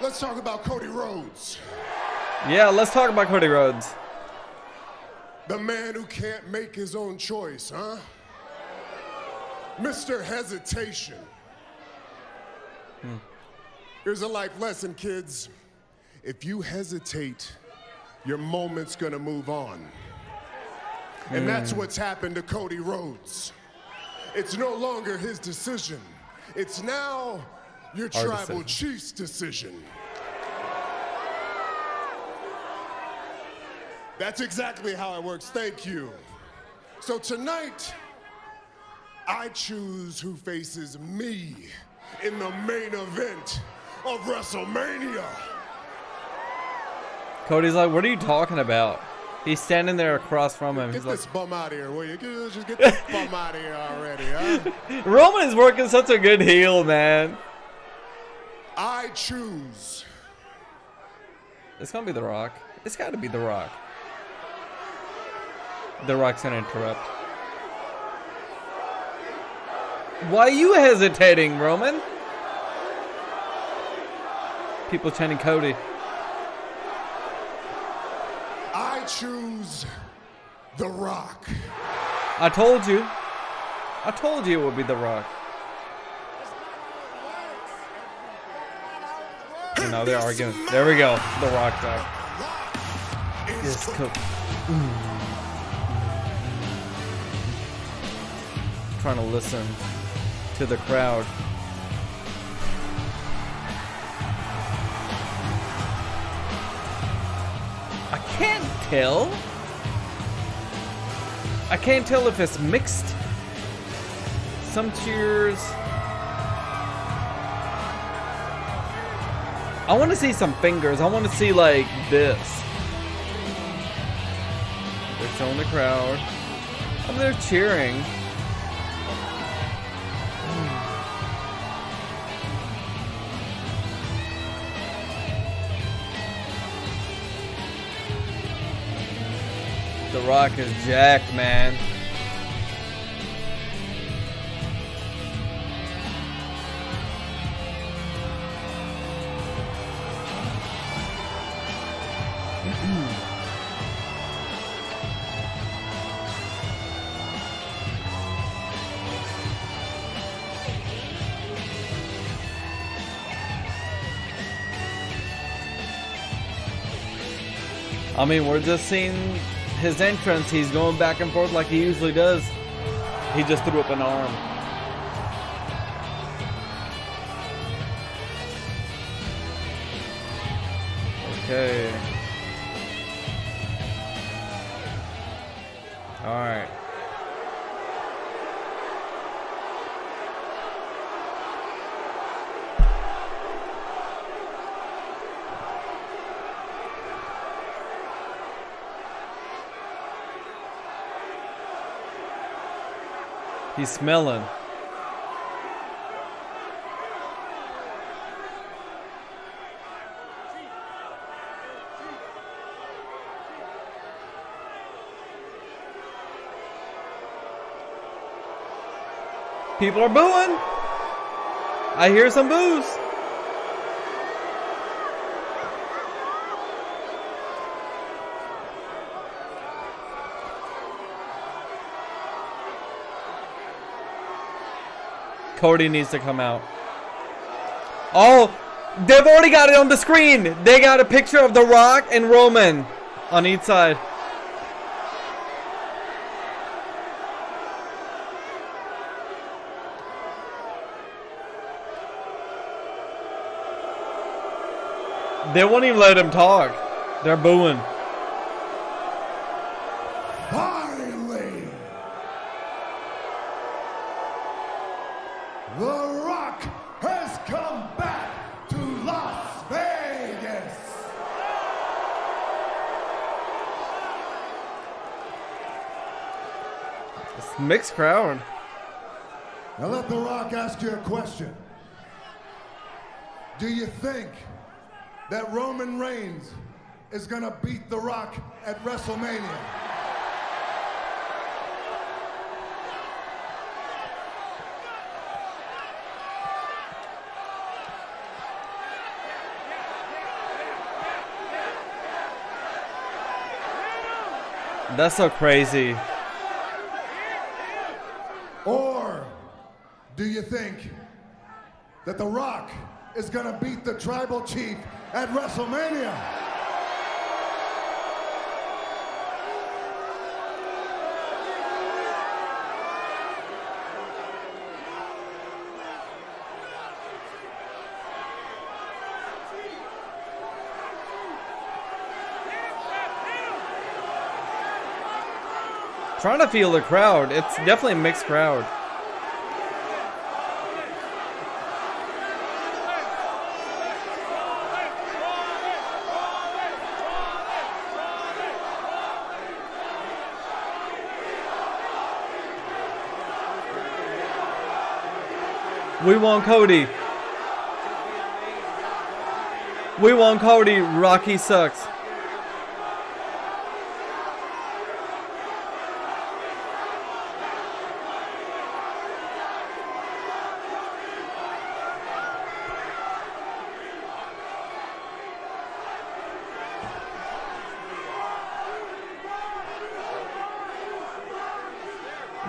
Let's talk about Cody Rhodes. Yeah, let's talk about Cody Rhodes. The man who can't make his own choice, huh? Mr. Hesitation. Here's a life lesson, kids. If you hesitate, your moment's gonna move on. And that's what's happened to Cody Rhodes. It's no longer his decision. It's now your Our tribal decision. chief's decision. That's exactly how it works. Thank you. So tonight, I choose who faces me in the main event of WrestleMania. Cody's like, what are you talking about? He's standing there across from him. Get He's like, this bum out of here, will you? Just get this bum out of here already, huh? Roman is working such a good heel, man. I choose. It's gonna be The Rock. It's gotta be The Rock. The Rock's gonna interrupt. Why are you hesitating, Roman? People chanting Cody. I choose The Rock. I told you. I told you it would be The Rock. And now they're arguing. There we go. The Rock talk. Yes, Cody. Trying to listen to the crowd. I can't tell. I can't tell if it's mixed. Some cheers. I want to see some fingers. I want to see like this. They're showing the crowd. I mean, they're cheering. The Rock is jacked, man. I mean, we're just seeing his entrance. He's going back and forth like he usually does. He just threw up an arm. Okay. All right. He's smelling. People are booing. I hear some boos. Cody needs to come out. Oh, they've already got it on the screen. They got a picture of The Rock and Roman on each side. They won't even let him talk. They're booing. Finally, The Rock has come back to Las Vegas. It's mixed crowd. Now let The Rock ask you a question. Do you think that Roman Reigns is gonna beat The Rock at WrestleMania? That's so crazy. Or do you think that The Rock is gonna beat the Tribal Chief at WrestleMania? Trying to feel the crowd. It's definitely a mixed crowd. We want Cody. We want Cody. Rocky sucks.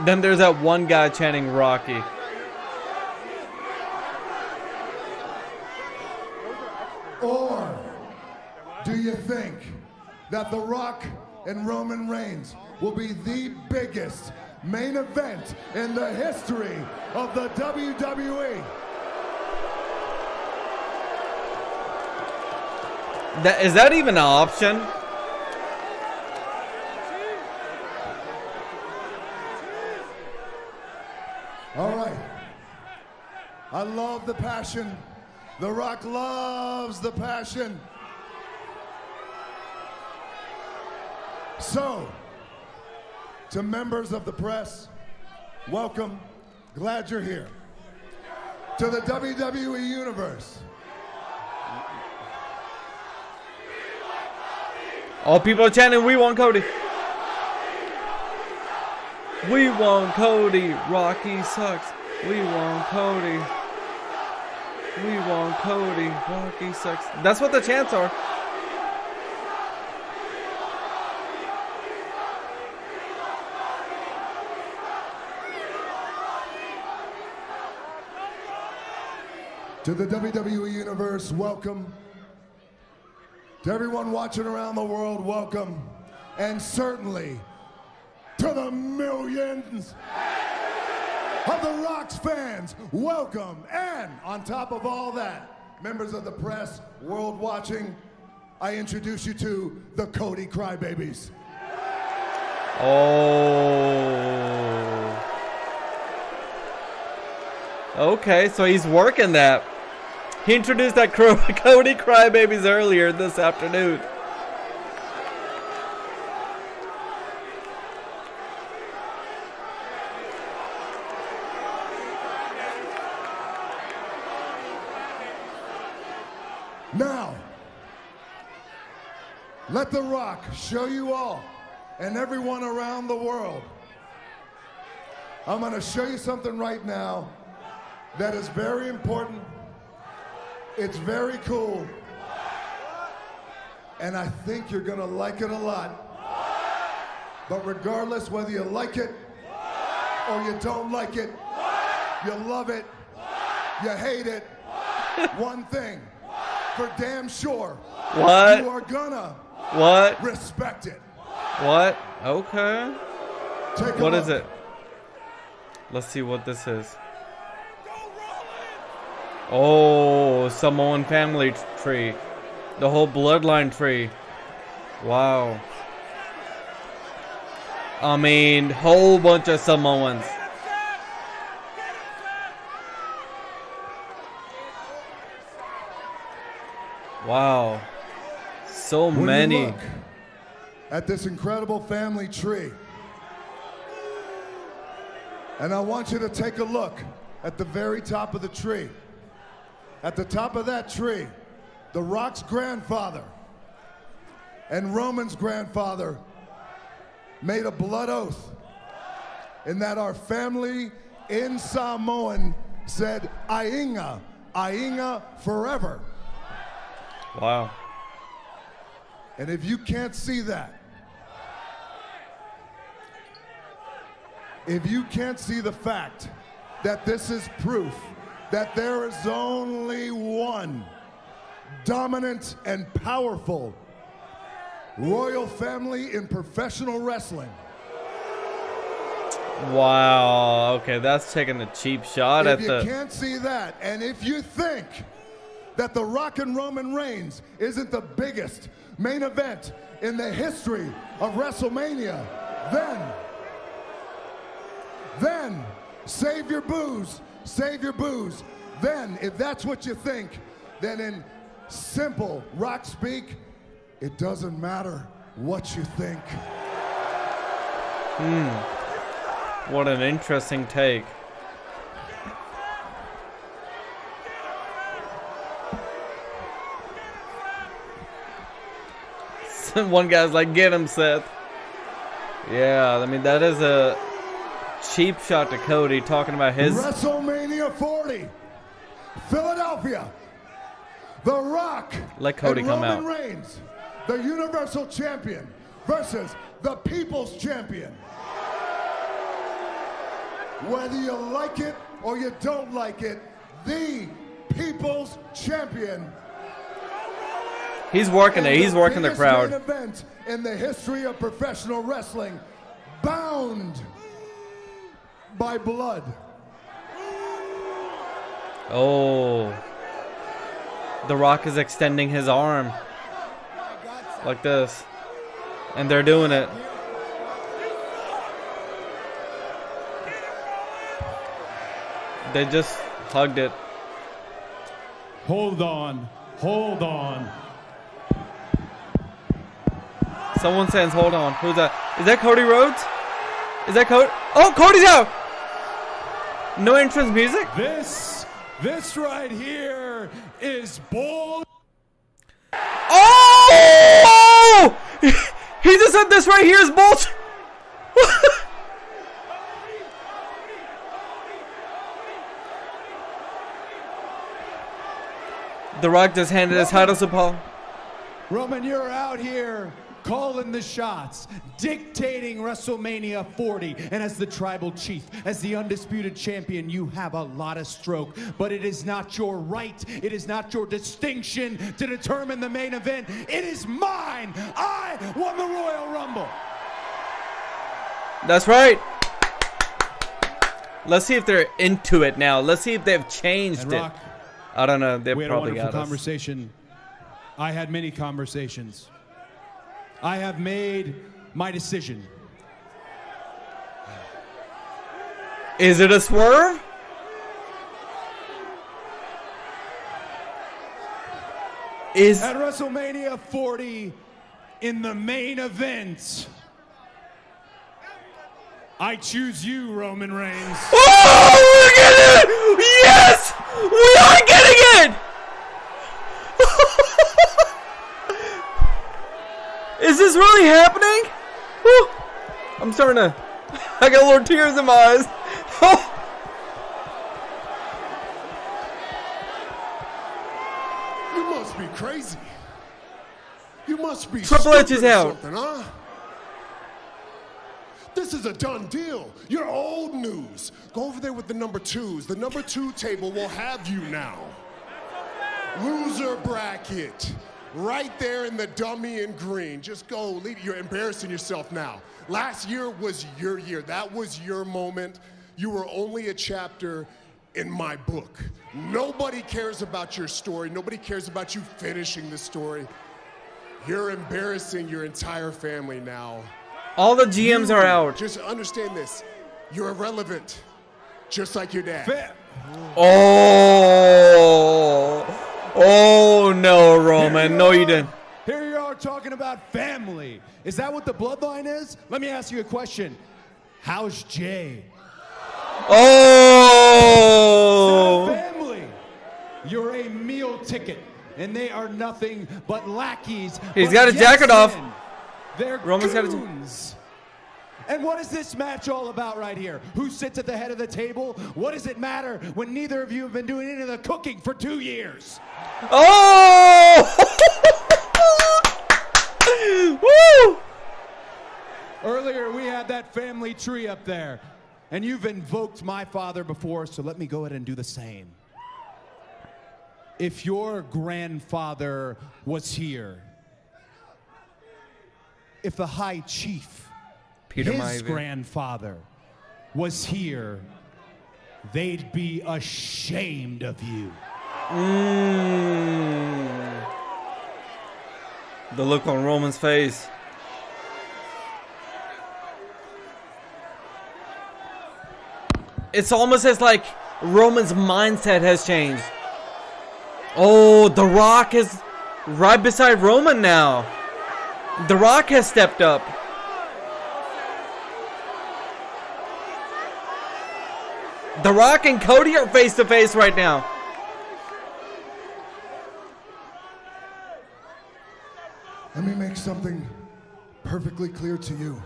Then there's that one guy chanting Rocky. Or do you think that The Rock and Roman Reigns will be the biggest main event in the history of the WWE? Is that even an option? All right. I love the passion. The Rock loves the passion. So, to members of the press, welcome. Glad you're here. To the WWE Universe. All people are chanting, we want Cody. We want Cody. Rocky sucks. We want Cody. We want Cody. Rocky sucks. That's what the chants are. To the WWE Universe, welcome. To everyone watching around the world, welcome. And certainly to the millions of The Rock's fans, welcome. And on top of all that, members of the press, world watching, I introduce you to the Cody Crybabies. Oh. Okay, so he's working that. He introduced that Cody Crybabies earlier this afternoon. Now, let The Rock show you all and everyone around the world. I'm going to show you something right now that is very important. It's very cool. And I think you're going to like it a lot. But regardless whether you like it or you don't like it, you love it, you hate it, one thing for damn sure. What? You are gonna respect it. What? Okay. What is look. it? Let's see what this is. Oh, Samoan family tree. The whole bloodline tree. Wow. I mean, whole bunch of Samoans. Wow. So When many. you look at this incredible family tree, and I want you to take a look at the very top of the tree. At the top of that tree, The Rock's grandfather and Roman's grandfather made a blood oath in that our family in Samoan said, Ainga, Ainga forever. Wow. And if you can't see that, if you can't see the fact that this is proof that there is only one dominant and powerful royal family in professional wrestling. Wow. Okay, that's taking a cheap shot at the... If you can't see that, and if you think that The Rock and Roman Reigns isn't the biggest main event in the history of WrestleMania, then save your booze, save your booze. Then, if that's what you think, then in simple Rock speak, it doesn't matter what you think. What an interesting take. One guy's like, get him, Seth. Yeah, I mean, that is a cheap shot to Cody talking about his... WrestleMania 40, Philadelphia. The Rock Let Cody and come Roman out. Reigns, the Universal Champion versus the People's Champion. Whether you like it or you don't like it, the People's Champion. He's working it. He's working the crowd. Biggest main event in the history of professional wrestling, bound by blood. Oh. The Rock is extending his arm. Like this. And they're doing it. They just hugged it. Hold on. Hold on. Someone says, hold on. Who's that? Is that Cody Rhodes? Is that Cody? Oh, Cody's out! No entrance music? This right here is bull. Oh! He just said this right here is bullshit. The Rock just handed his title to Paul. Roman, you're out here calling the shots, dictating WrestleMania 40, and as the tribal chief, as the undisputed champion, you have a lot of stroke, but it is not your right, it is not your distinction to determine the main event. It is mine. I won the Royal Rumble. That's right. Let's see if they're into it now. Let's see if they've changed it. I don't know. They we had probably a wonderful got us. conversation. I had many conversations. I have made my decision. Is it a swerve? At WrestleMania 40, in the main event, I choose you, Roman Reigns. Oh, we're getting it! Yes! We are getting it! Is this really happening? Whew. I'm starting to... I got little tears in my eyes. You must be crazy. You must be Triple H is stupid or out. something, huh? This is a done deal. You're old news. Go over there with the number twos. The number two table will have you now. Loser bracket. Right there in the dummy in green. Just go. Leave. You're embarrassing yourself now. Last year was your year. That was your moment. You were only a chapter in my book. Nobody cares about your story. Nobody cares about you finishing the story. You're embarrassing your entire family now. All the GMs are out. Just understand this. You're irrelevant, just like your dad. Oh no, Roman. No, you didn't. Here you are talking about family. Is that what the bloodline is? Let me ask you a question. How's Jay? Oh! Family. You're a meal ticket, and they are nothing but lackeys. He's got his jacket off. They're Roman's got goons. And what is this match all about right here? Who sits at the head of the table? What does it matter when neither of you have been doing any of the cooking for 2 years? Oh! Woo! Earlier, we had that family tree up there, and you've invoked my father before, so let me go ahead and do the same. If your grandfather was here, if the High Chief, his grandfather, was here, they'd be ashamed of you. The look on Roman's face. It's almost as like Roman's mindset has changed. Oh, The Rock is right beside Roman now. The Rock has stepped up. The Rock and Cody are face to face right now. Let me make something perfectly clear to you.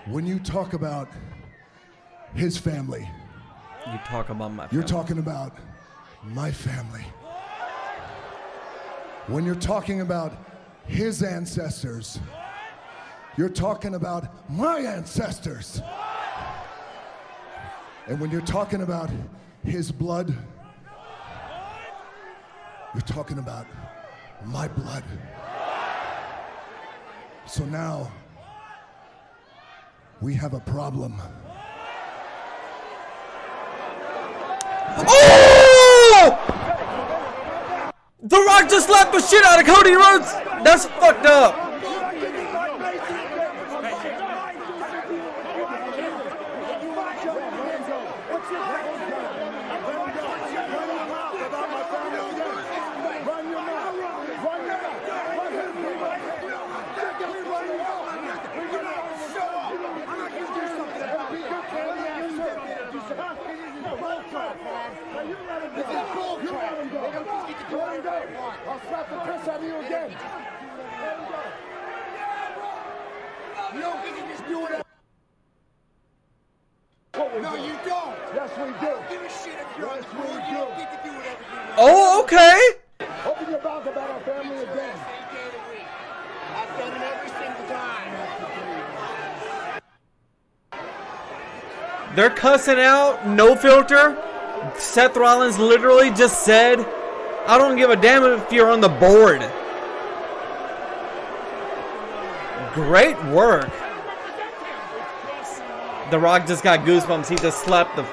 When you talk about his family, you talk about my family. You're talking about my family. When you're talking about his ancestors, you're talking about my ancestors. And when you're talking about his blood, you're talking about my blood. So now, we have a problem. Oh! The Rock just slapped the shit out of Cody Rhodes. That's fucked up. I'll slap the piss out of you again. You don't think you just do whatever. No, you don't. Yes, we do. I don't give a shit if you're on the board. You don't get to do whatever you want. Oh, okay. Open your mouth about our family again. I've done it every single time. They're cussing out, no filter. Seth Rollins literally just said, I don't give a damn if you're on the board. Great work. The Rock just got goosebumps. He just slapped the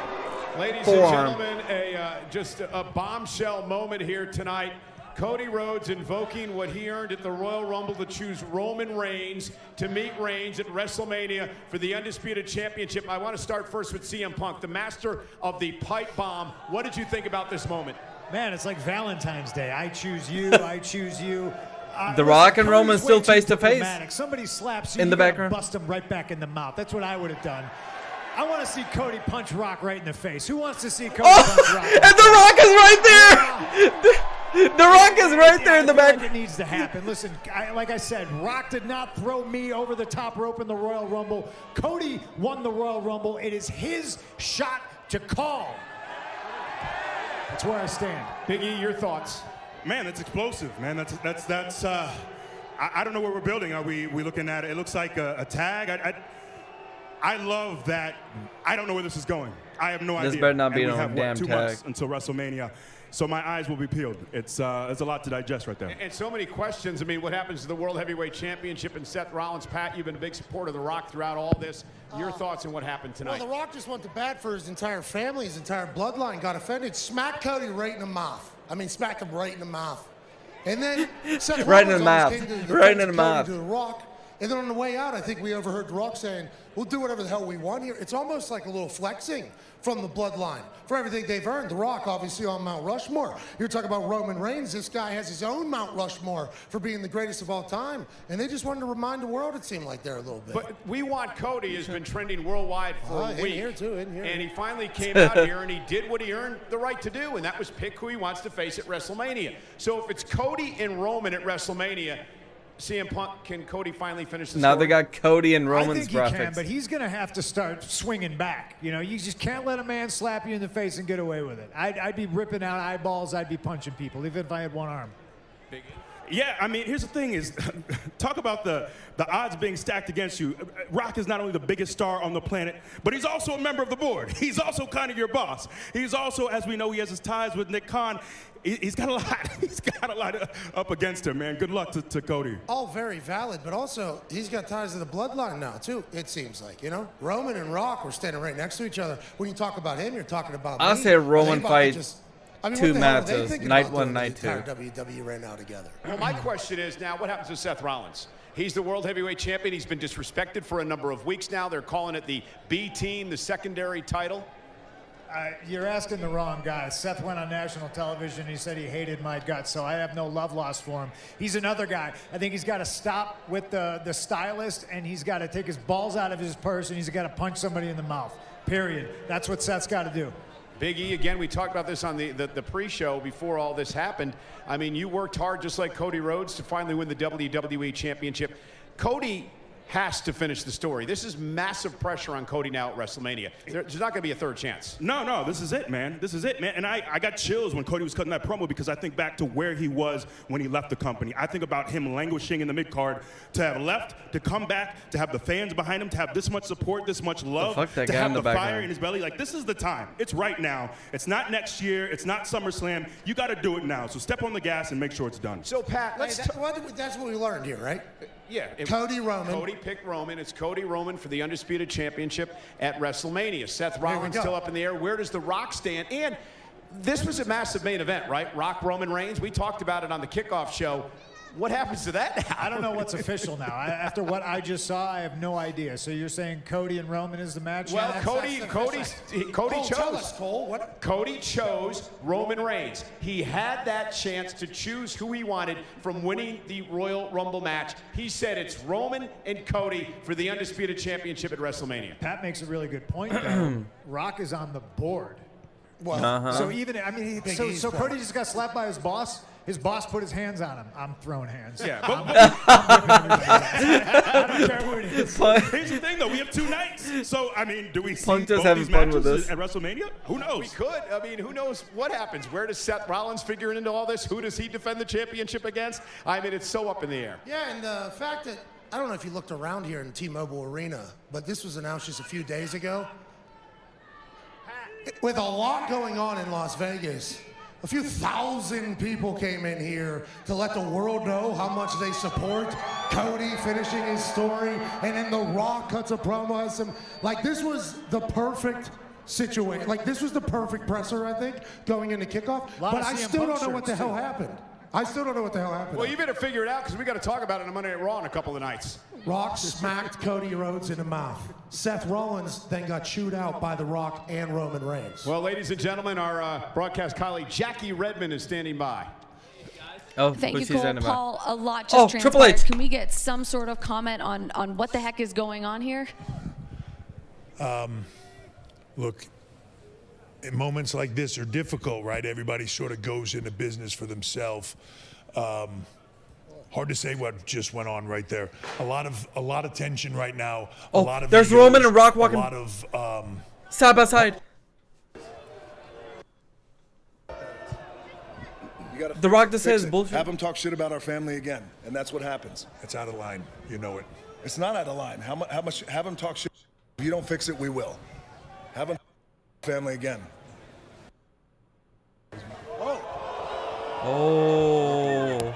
Ladies forearm. and gentlemen, just a bombshell moment here tonight. Cody Rhodes invoking what he earned at the Royal Rumble to choose Roman Reigns to meet Reigns at WrestleMania for the Undisputed Championship. I want to start first with CM Punk, the master of the pipe bomb. What did you think about this moment? Man, it's like Valentine's Day. I choose you. I choose you. The Rock and Roman still face to face. Somebody slaps you, in the background. Bust him right back in the mouth. That's what I would have done. I want to see Cody punch Rock right in the face. Who wants to see Cody punch Rock? And The Rock is right there. The Rock is right there in the back. It needs to happen. Listen, like I said, Rock did not throw me over the top rope in the Royal Rumble. Cody won the Royal Rumble. It is his shot to call. That's where I stand. Big E, your thoughts? Man, that's explosive, man. That's I don't know what we're building. Are we looking at it? It looks like a tag. I love that. I don't know where this is going. I have no idea. This better not be and we no have, damn 2 tag. months until WrestleMania. So my eyes will be peeled. It's a lot to digest right there. And so many questions. I mean, what happens to the World Heavyweight Championship and Seth Rollins? Pat, you've been a big supporter of The Rock throughout all this. Your thoughts on what happened tonight? Well, The Rock just went to bat for his entire family, his entire bloodline got offended. Smacked Cody right in the mouth. I mean, smacked him right in the mouth. And then Seth Right in Rollins the mouth. almost came to Right in the Cody mouth. to The Rock. And then on the way out, I think we overheard The Rock saying, we'll do whatever the hell we want here. It's almost like a little flexing from the bloodline for everything they've earned. The Rock, obviously, on Mount Rushmore. You're talking about Roman Reigns. This guy has his own Mount Rushmore for being the greatest of all time. And they just wanted to remind the world, it seemed like, there a little bit. But We Want Cody has been trending worldwide for a in week. here, too, in here. And he finally came out here and he did what he earned the right to do, and that was pick who he wants to face at WrestleMania. So if it's Cody and Roman at WrestleMania, CM Punk, can Cody finally finish the Now story? they got Cody and I Roman's think he graphics. can, but he's going to have to start swinging back. You know, you just can't let a man slap you in the face and get away with it. I'd be ripping out eyeballs. I'd be punching people, even if I had one arm. Yeah, I mean, here's the thing is, talk about the odds being stacked against you. Rock is not only the biggest star on the planet, but he's also a member of the board. He's also kind of your boss. He's also, as we know, he has his ties with Nick Khan. He's got a lot. He's got a lot up against him, man. Good luck to Cody. All very valid, but also he's got ties to the bloodline now, too, it seems like, you know? Roman and Rock were standing right next to each other. When you talk about him, you're talking about I'll me. say Roman They fight just- I mean, two what the hell are they matches, thinking night about one, doing night the entire two. WWE right now together? Well, my question is now, what happens to Seth Rollins? He's the World Heavyweight Champion. He's been disrespected for a number of weeks now. They're calling it the B team, the secondary title. You're asking the wrong guy. Seth went on national television. He said he hated my guts, so I have no love lost for him. He's another guy. I think he's got to stop with the stylist, and he's got to take his balls out of his purse, and he's got to punch somebody in the mouth. Period. That's what Seth's got to do. Big E, again, we talked about this on the pre-show before all this happened. I mean, you worked hard just like Cody Rhodes to finally win the WWE Championship. Cody has to finish the story. This is massive pressure on Cody now at WrestleMania. There's not going to be a third chance. No, this is it, man. This is it, man. And I got chills when Cody was cutting that promo because I think back to where he was when he left the company. I think about him languishing in the mid-card, to have left, to come back, to have the fans behind him, to have this much support, this much love, to have the fire in his belly. Like, this is the time. It's right now. It's not next year. It's not SummerSlam. You got to do it now. So step on the gas and make sure it's done. So, Pat, that's what we learned here, right? Yeah. Cody Roman. Cody picked Roman. It's Cody Roman for the Undisputed Championship at WrestleMania. Seth Rollins still up in the air. Where does The Rock stand? And this was a massive main event, right? Rock, Roman Reigns. We talked about it on the kickoff show. What happens to that now? I don't know what's official now. After what I just saw, I have no idea. So you're saying Cody and Roman is the match? Well, Yeah, Cody chose. Tell us, Cole. What? Cody chose Roman Reigns. He had that chance to choose who he wanted from winning the Royal Rumble match. He said it's Roman and Cody for the Undisputed Championship at WrestleMania. Pat makes a really good point, though. Rock is on the board. Well, so even, I mean, so Cody just got slapped by his boss. His boss put his hands on him. I'm throwing hands. Yeah, I'm whipping everybody else. I don't care who it is. Here's the thing, though. We have two nights. So, I mean, do we see Punk both just having these fun matches with this. at WrestleMania? Who knows? We could. I mean, who knows what happens? Where does Seth Rollins figure into all this? Who does he defend the championship against? I mean, it's so up in the air. Yeah, and the fact that, I don't know if you looked around here in T-Mobile Arena, but this was announced just a few days ago. With a lot going on in Las Vegas, a few thousand people came in here to let the world know how much they support Cody finishing his story, and then The Rock cuts a promo as some, like, this was the perfect situation. Like, this was the perfect presser, I think, going into kickoff. But I still don't know what the hell happened. I still don't know what the hell happened. Well, you better figure it out because we got to talk about it on Monday Night Raw in a couple of nights. Rock smacked Cody Rhodes in the mouth. Seth Rollins then got chewed out by The Rock and Roman Reigns. Well, ladies and gentlemen, our broadcast colleague Jackie Redmond is standing by. Oh, Thank you, who's he Cole. standing by? Paul, a lot just Oh, transpired. Triple H. Can we get some sort of comment on what the heck is going on here? Look, in moments like this are difficult, right? Everybody sort of goes into business for themselves. Hard to say what just went on right there. A lot of tension right now. Oh, a lot of there's egos, Roman and Rock walking A lot of side by side. The Rock just says bullshit. Have them talk shit about our family again, and that's what happens. It's out of line. You know it. It's not out of line. How much? Have them talk shit. If you don't fix it, we will. Have them family again. Oh. Oh.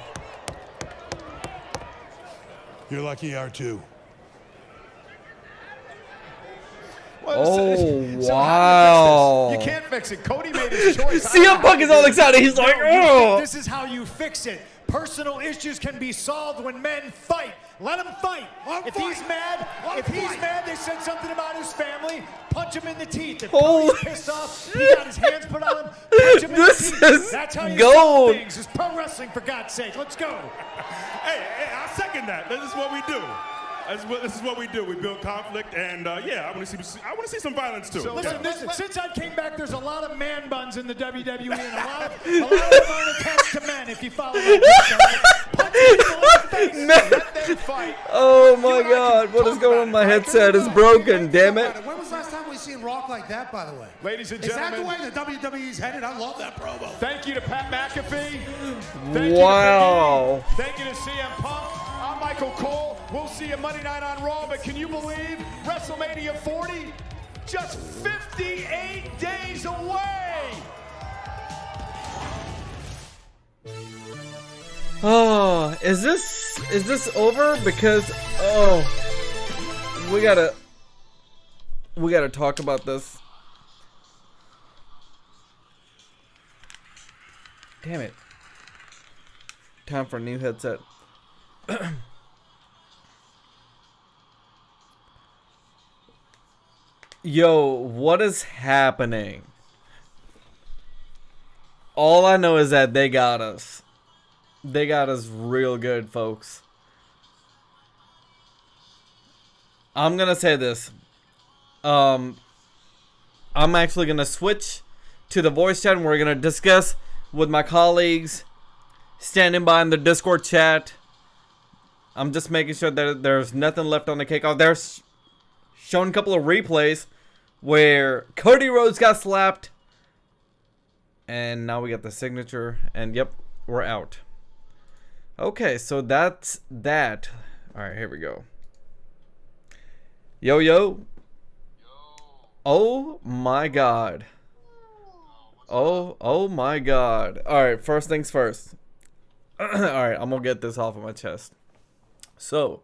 You're lucky R2. Wow. You can't fix it. Cody made his choice. CM Punk is all excited. He's like, oh. This is how you fix it. Personal issues can be solved when men fight. Let him fight. If he's mad, they said something about his family, punch him in the teeth. If Cody's pissed off, he got his hands put on him, punch him in the teeth. That's how you solve things. It's pro wrestling, for God's sake. Let's go. Hey, I second that. This is what we do. This is what we do. We build conflict, and yeah, I want to see some violence too. So listen, since I came back, there's a lot of man buns in the WWE, and a lot of them aren't attached to men. If you follow that, punch people in the face. Let them fight. Oh my God! What is going on? My headset is broken. Damn it! When was the last time we seen Rock like that, by the way? Ladies and Is gentlemen. that the way the WWE's headed? I love that promo. Thank you to Pat McAfee. Wow. Thank you to CM Punk. I'm Michael Cole. We'll see you Monday night on Raw, but can you believe WrestleMania 40? Just 58 days away! Oh, is this over? Because we gotta talk about this. Damn it. Time for a new headset. Yo, what is happening? All I know is that they got us. They got us real good, folks. I'm gonna say this. I'm actually gonna switch to the voice chat and we're gonna discuss with my colleagues standing by in the Discord chat. I'm just making sure that there's nothing left on the kickoff. There's shown a couple of replays where Cody Rhodes got slapped. And now we got the signature. And yep, we're out. Okay, so that's that. Alright, here we go. Yo, yo. Oh my God. Oh my God. Alright, first things first. Alright, I'm gonna get this off of my chest. So,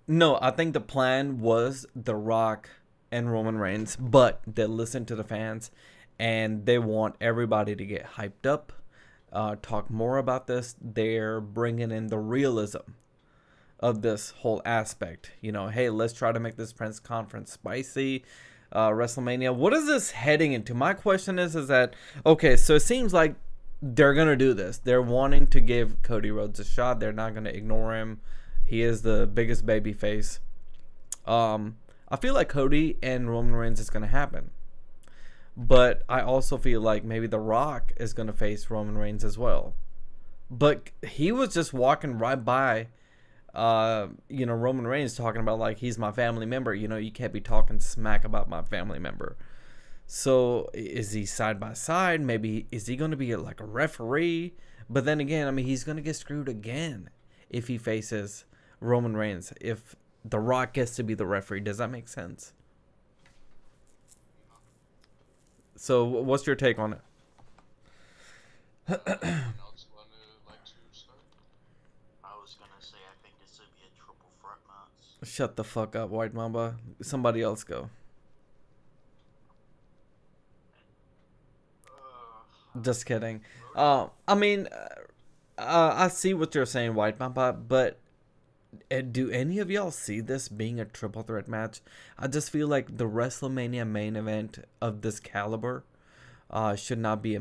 no, I think the plan was The Rock and Roman Reigns, but they listened to the fans and they want everybody to get hyped up, talk more about this. They're bringing in the realism of this whole aspect. You know, hey, let's try to make this press conference spicy. WrestleMania, what is this heading into? My question is that, okay, so it seems like they're going to do this. They're wanting to give Cody Rhodes a shot. They're not going to ignore him. He is the biggest baby face. I feel like Cody and Roman Reigns is going to happen. But I also feel like maybe The Rock is going to face Roman Reigns as well. But he was just walking right by, Roman Reigns talking about like, he's my family member. You know, you can't be talking smack about my family member. So is he side by side? Maybe is he going to be like a referee? But then again, I mean, he's going to get screwed again if he faces Roman Reigns. If The Rock gets to be the referee, does that make sense? So what's your take on it? I was gonna say I think this would be a triple threat match. Shut the fuck up, White Mamba. Somebody else go. Just kidding. I mean, I see what you're saying, White Mamba, but do any of y'all see this being a triple threat match? I just feel like the WrestleMania main event of this caliber should not be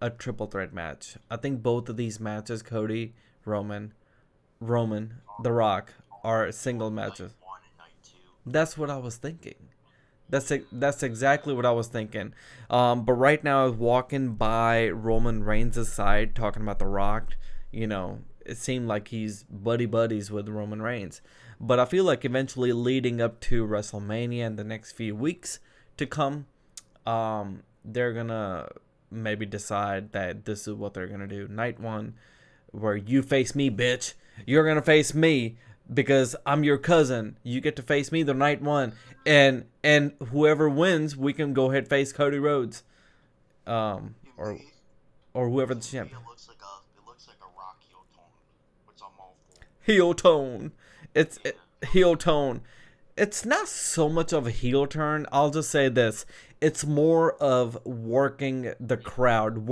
a triple threat match. I think both of these matches, Cody, Roman, The Rock, are single matches. That's what I was thinking. That's exactly what I was thinking. But right now, I was walking by Roman Reigns' side, talking about The Rock. You know, it seemed like he's buddies with Roman Reigns. But I feel like eventually leading up to WrestleMania in the next few weeks to come, they're going to maybe decide that this is what they're going to do. Night one, where you face me, bitch. You're going to face me because I'm your cousin. You get to face me the night one. And whoever wins, we can go ahead and face Cody Rhodes. or whoever the champion. It looks like a Rock heel tone, which I'm all for. Heel tone. Heel tone. It's not so much of a heel turn. I'll just say this. It's more of working the crowd.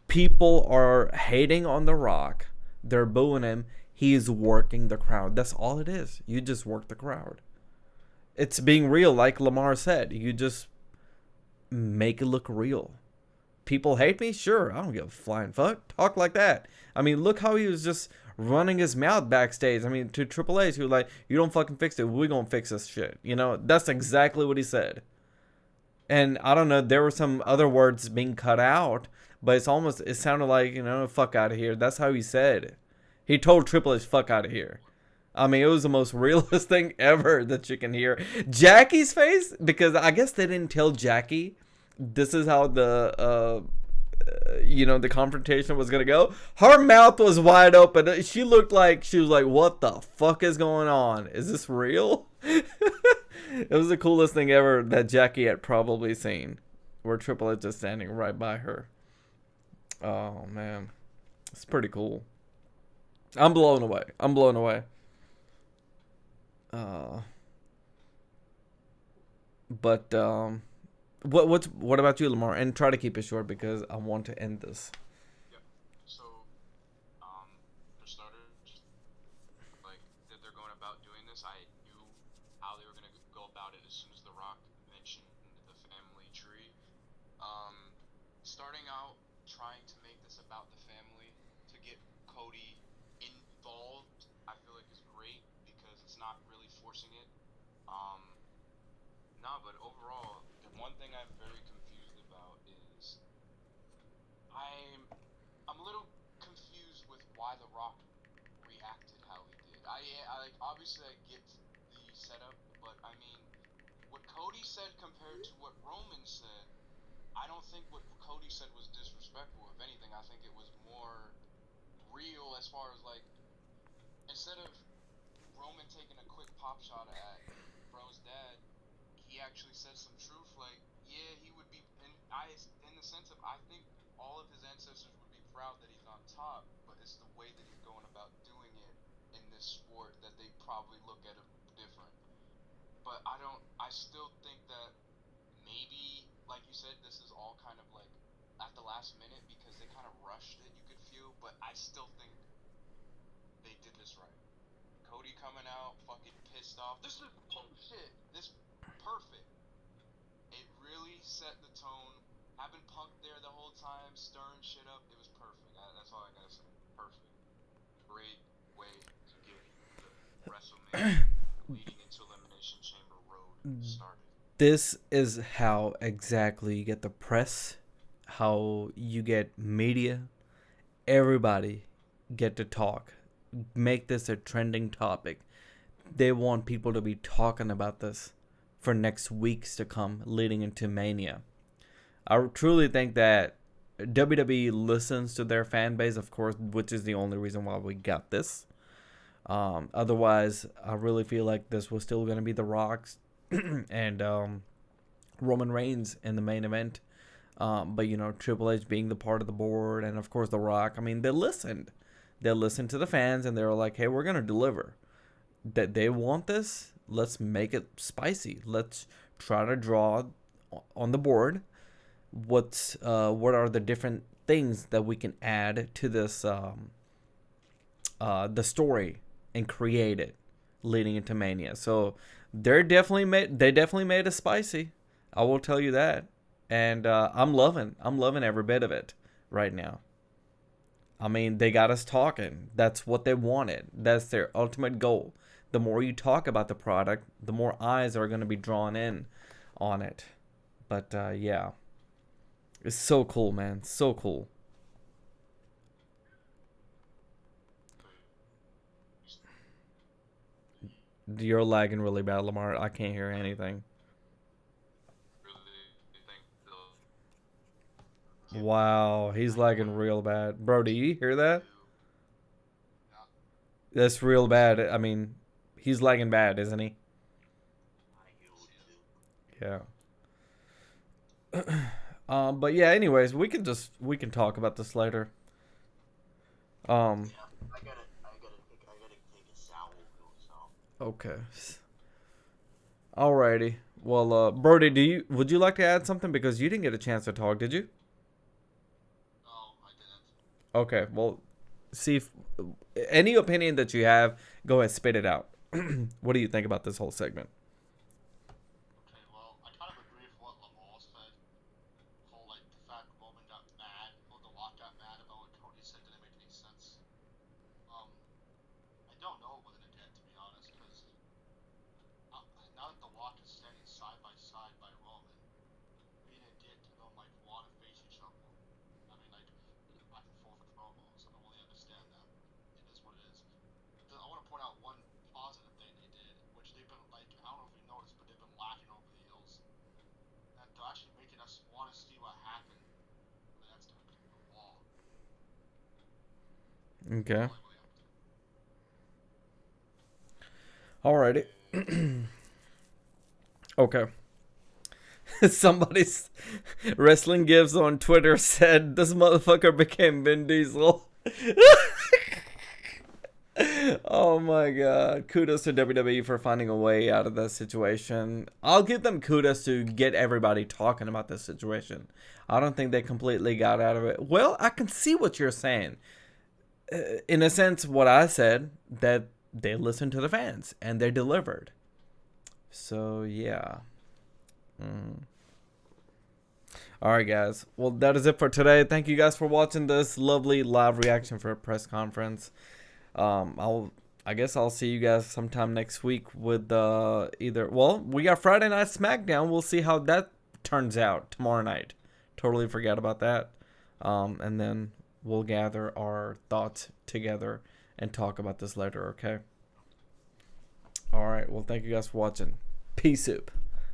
People are hating on The Rock. They're booing him. He's working the crowd. That's all it is. You just work the crowd. It's being real, like Lamar said. You just make it look real. People hate me? Sure. I don't give a flying fuck. Talk like that. I mean, look how he was just running his mouth backstage. I mean, to Triple H, he was like, you don't fucking fix it. We're going to fix this shit. You know, that's exactly what he said. And I don't know, there were some other words being cut out, but it sounded like, you know, fuck out of here. That's how he said. He told Triple H, fuck out of here. I mean, it was the most realist thing ever that you can hear. Jackie's face, because I guess they didn't tell Jackie this is how the confrontation was going to go. Her mouth was wide open. She looked like, she was like, what the fuck is going on? Is this real? It was the coolest thing ever that Jackie had probably seen. Where Triple H is standing right by her. Oh, man. It's pretty cool. I'm blown away. What about you, Lamar? And try to keep it short because I want to end this. So, for starters, like that they're going about doing this, I knew how they were gonna go about it as soon as The Rock mentioned the family tree. Starting out trying to make this about the family to get Cody involved, I feel like is great because it's not really forcing it. But overall, the one thing I'm very confused about is I'm a little confused with why The Rock reacted how he did. I like, obviously I get the setup, but I mean, what Cody said compared to what Roman said, I don't think what Cody said was disrespectful. If anything, I think it was more real as far as like, instead of Roman taking a quick pop shot at Bro's dad, he actually said some truth. Like, yeah, he would be, in the sense of, I think all of his ancestors would be proud that he's on top, but it's the way that he's going about doing it in this sport that they probably look at him different. But I still think that maybe, like you said, this is all kind of like at the last minute because they kind of rushed it, you could feel, but I still think they did this right. Cody coming out fucking pissed off. This is bullshit. This perfect. It really set the tone. Having Punk there the whole time, stirring shit up, it was perfect. That's all I gotta say. Perfect. Great way to get the WrestleMania leading into Elimination Chamber road started. This is how exactly you get the press, how you get media, everybody get to talk. Make this a trending topic. They want people to be talking about this for next weeks to come leading into Mania. I truly think that WWE listens to their fan base, of course, which is the only reason why we got this. Otherwise, I really feel like this was still going to be The Rock's and Roman Reigns in the main event. But, you know, Triple H being the part of the board and, of course, The Rock. I mean, they listened. They listened to the fans and they were like, hey, we're going to deliver. That they want this, let's make it spicy. Let's try to draw on the board what are the different things that we can add to this the story and create it leading into Mania. So they definitely made it spicy. I will tell you that. And I'm loving every bit of it right now. I mean, they got us talking. That's what they wanted. That's their ultimate goal. The more you talk about the product, the more eyes are going to be drawn in on it. But, yeah. It's so cool, man. So cool. You're lagging really bad, Lamar. I can't hear anything. Wow, he's lagging real bad. Bro, do you hear that? That's real bad. I mean, he's lagging bad, isn't he? Yeah. But yeah, anyways, we can talk about this later. Yeah, I gotta take a shower though, so. Okay. Alrighty. Well, Brody, would you like to add something, because you didn't get a chance to talk, did you? No, I didn't. Okay. Well, see if any opinion that you have, go ahead, spit it out. What do you think about this whole segment? Okay, well, I kind of agree with what Lamar said. Whole, like, the fact Roman got mad, or The Rock got mad about what Cody said didn't make any sense. I don't know what it did, to be honest, because now that The Rock is standing side by Roman, being a dick to them, like, want to face each other. I mean, like, back and forth with promos. I don't really understand that. It is what it is. But then I want to point out one positive thing they did, which they've been, like, I don't know if you noticed, but they've been lacking over the heels. And they're actually making us want to see what happened. And that's the wall. Okay. Alrighty. Okay. Somebody's Wrestling Gives on Twitter said this motherfucker became Vin Diesel. Oh my god. Kudos to WWE for finding a way out of this situation. I'll give them kudos to get everybody talking about this situation. I don't think they completely got out of it. Well, I can see what you're saying. In a sense, what I said, that they listened to the fans and they delivered. So, yeah. Alright, guys. Well, that is it for today. Thank you guys for watching this lovely live reaction for a press conference. I guess I'll see you guys sometime next week with we got Friday Night SmackDown. We'll see how that turns out tomorrow night. Totally forgot about that. And then we'll gather our thoughts together and talk about this later, okay? Alright, well, thank you guys for watching. Peace out.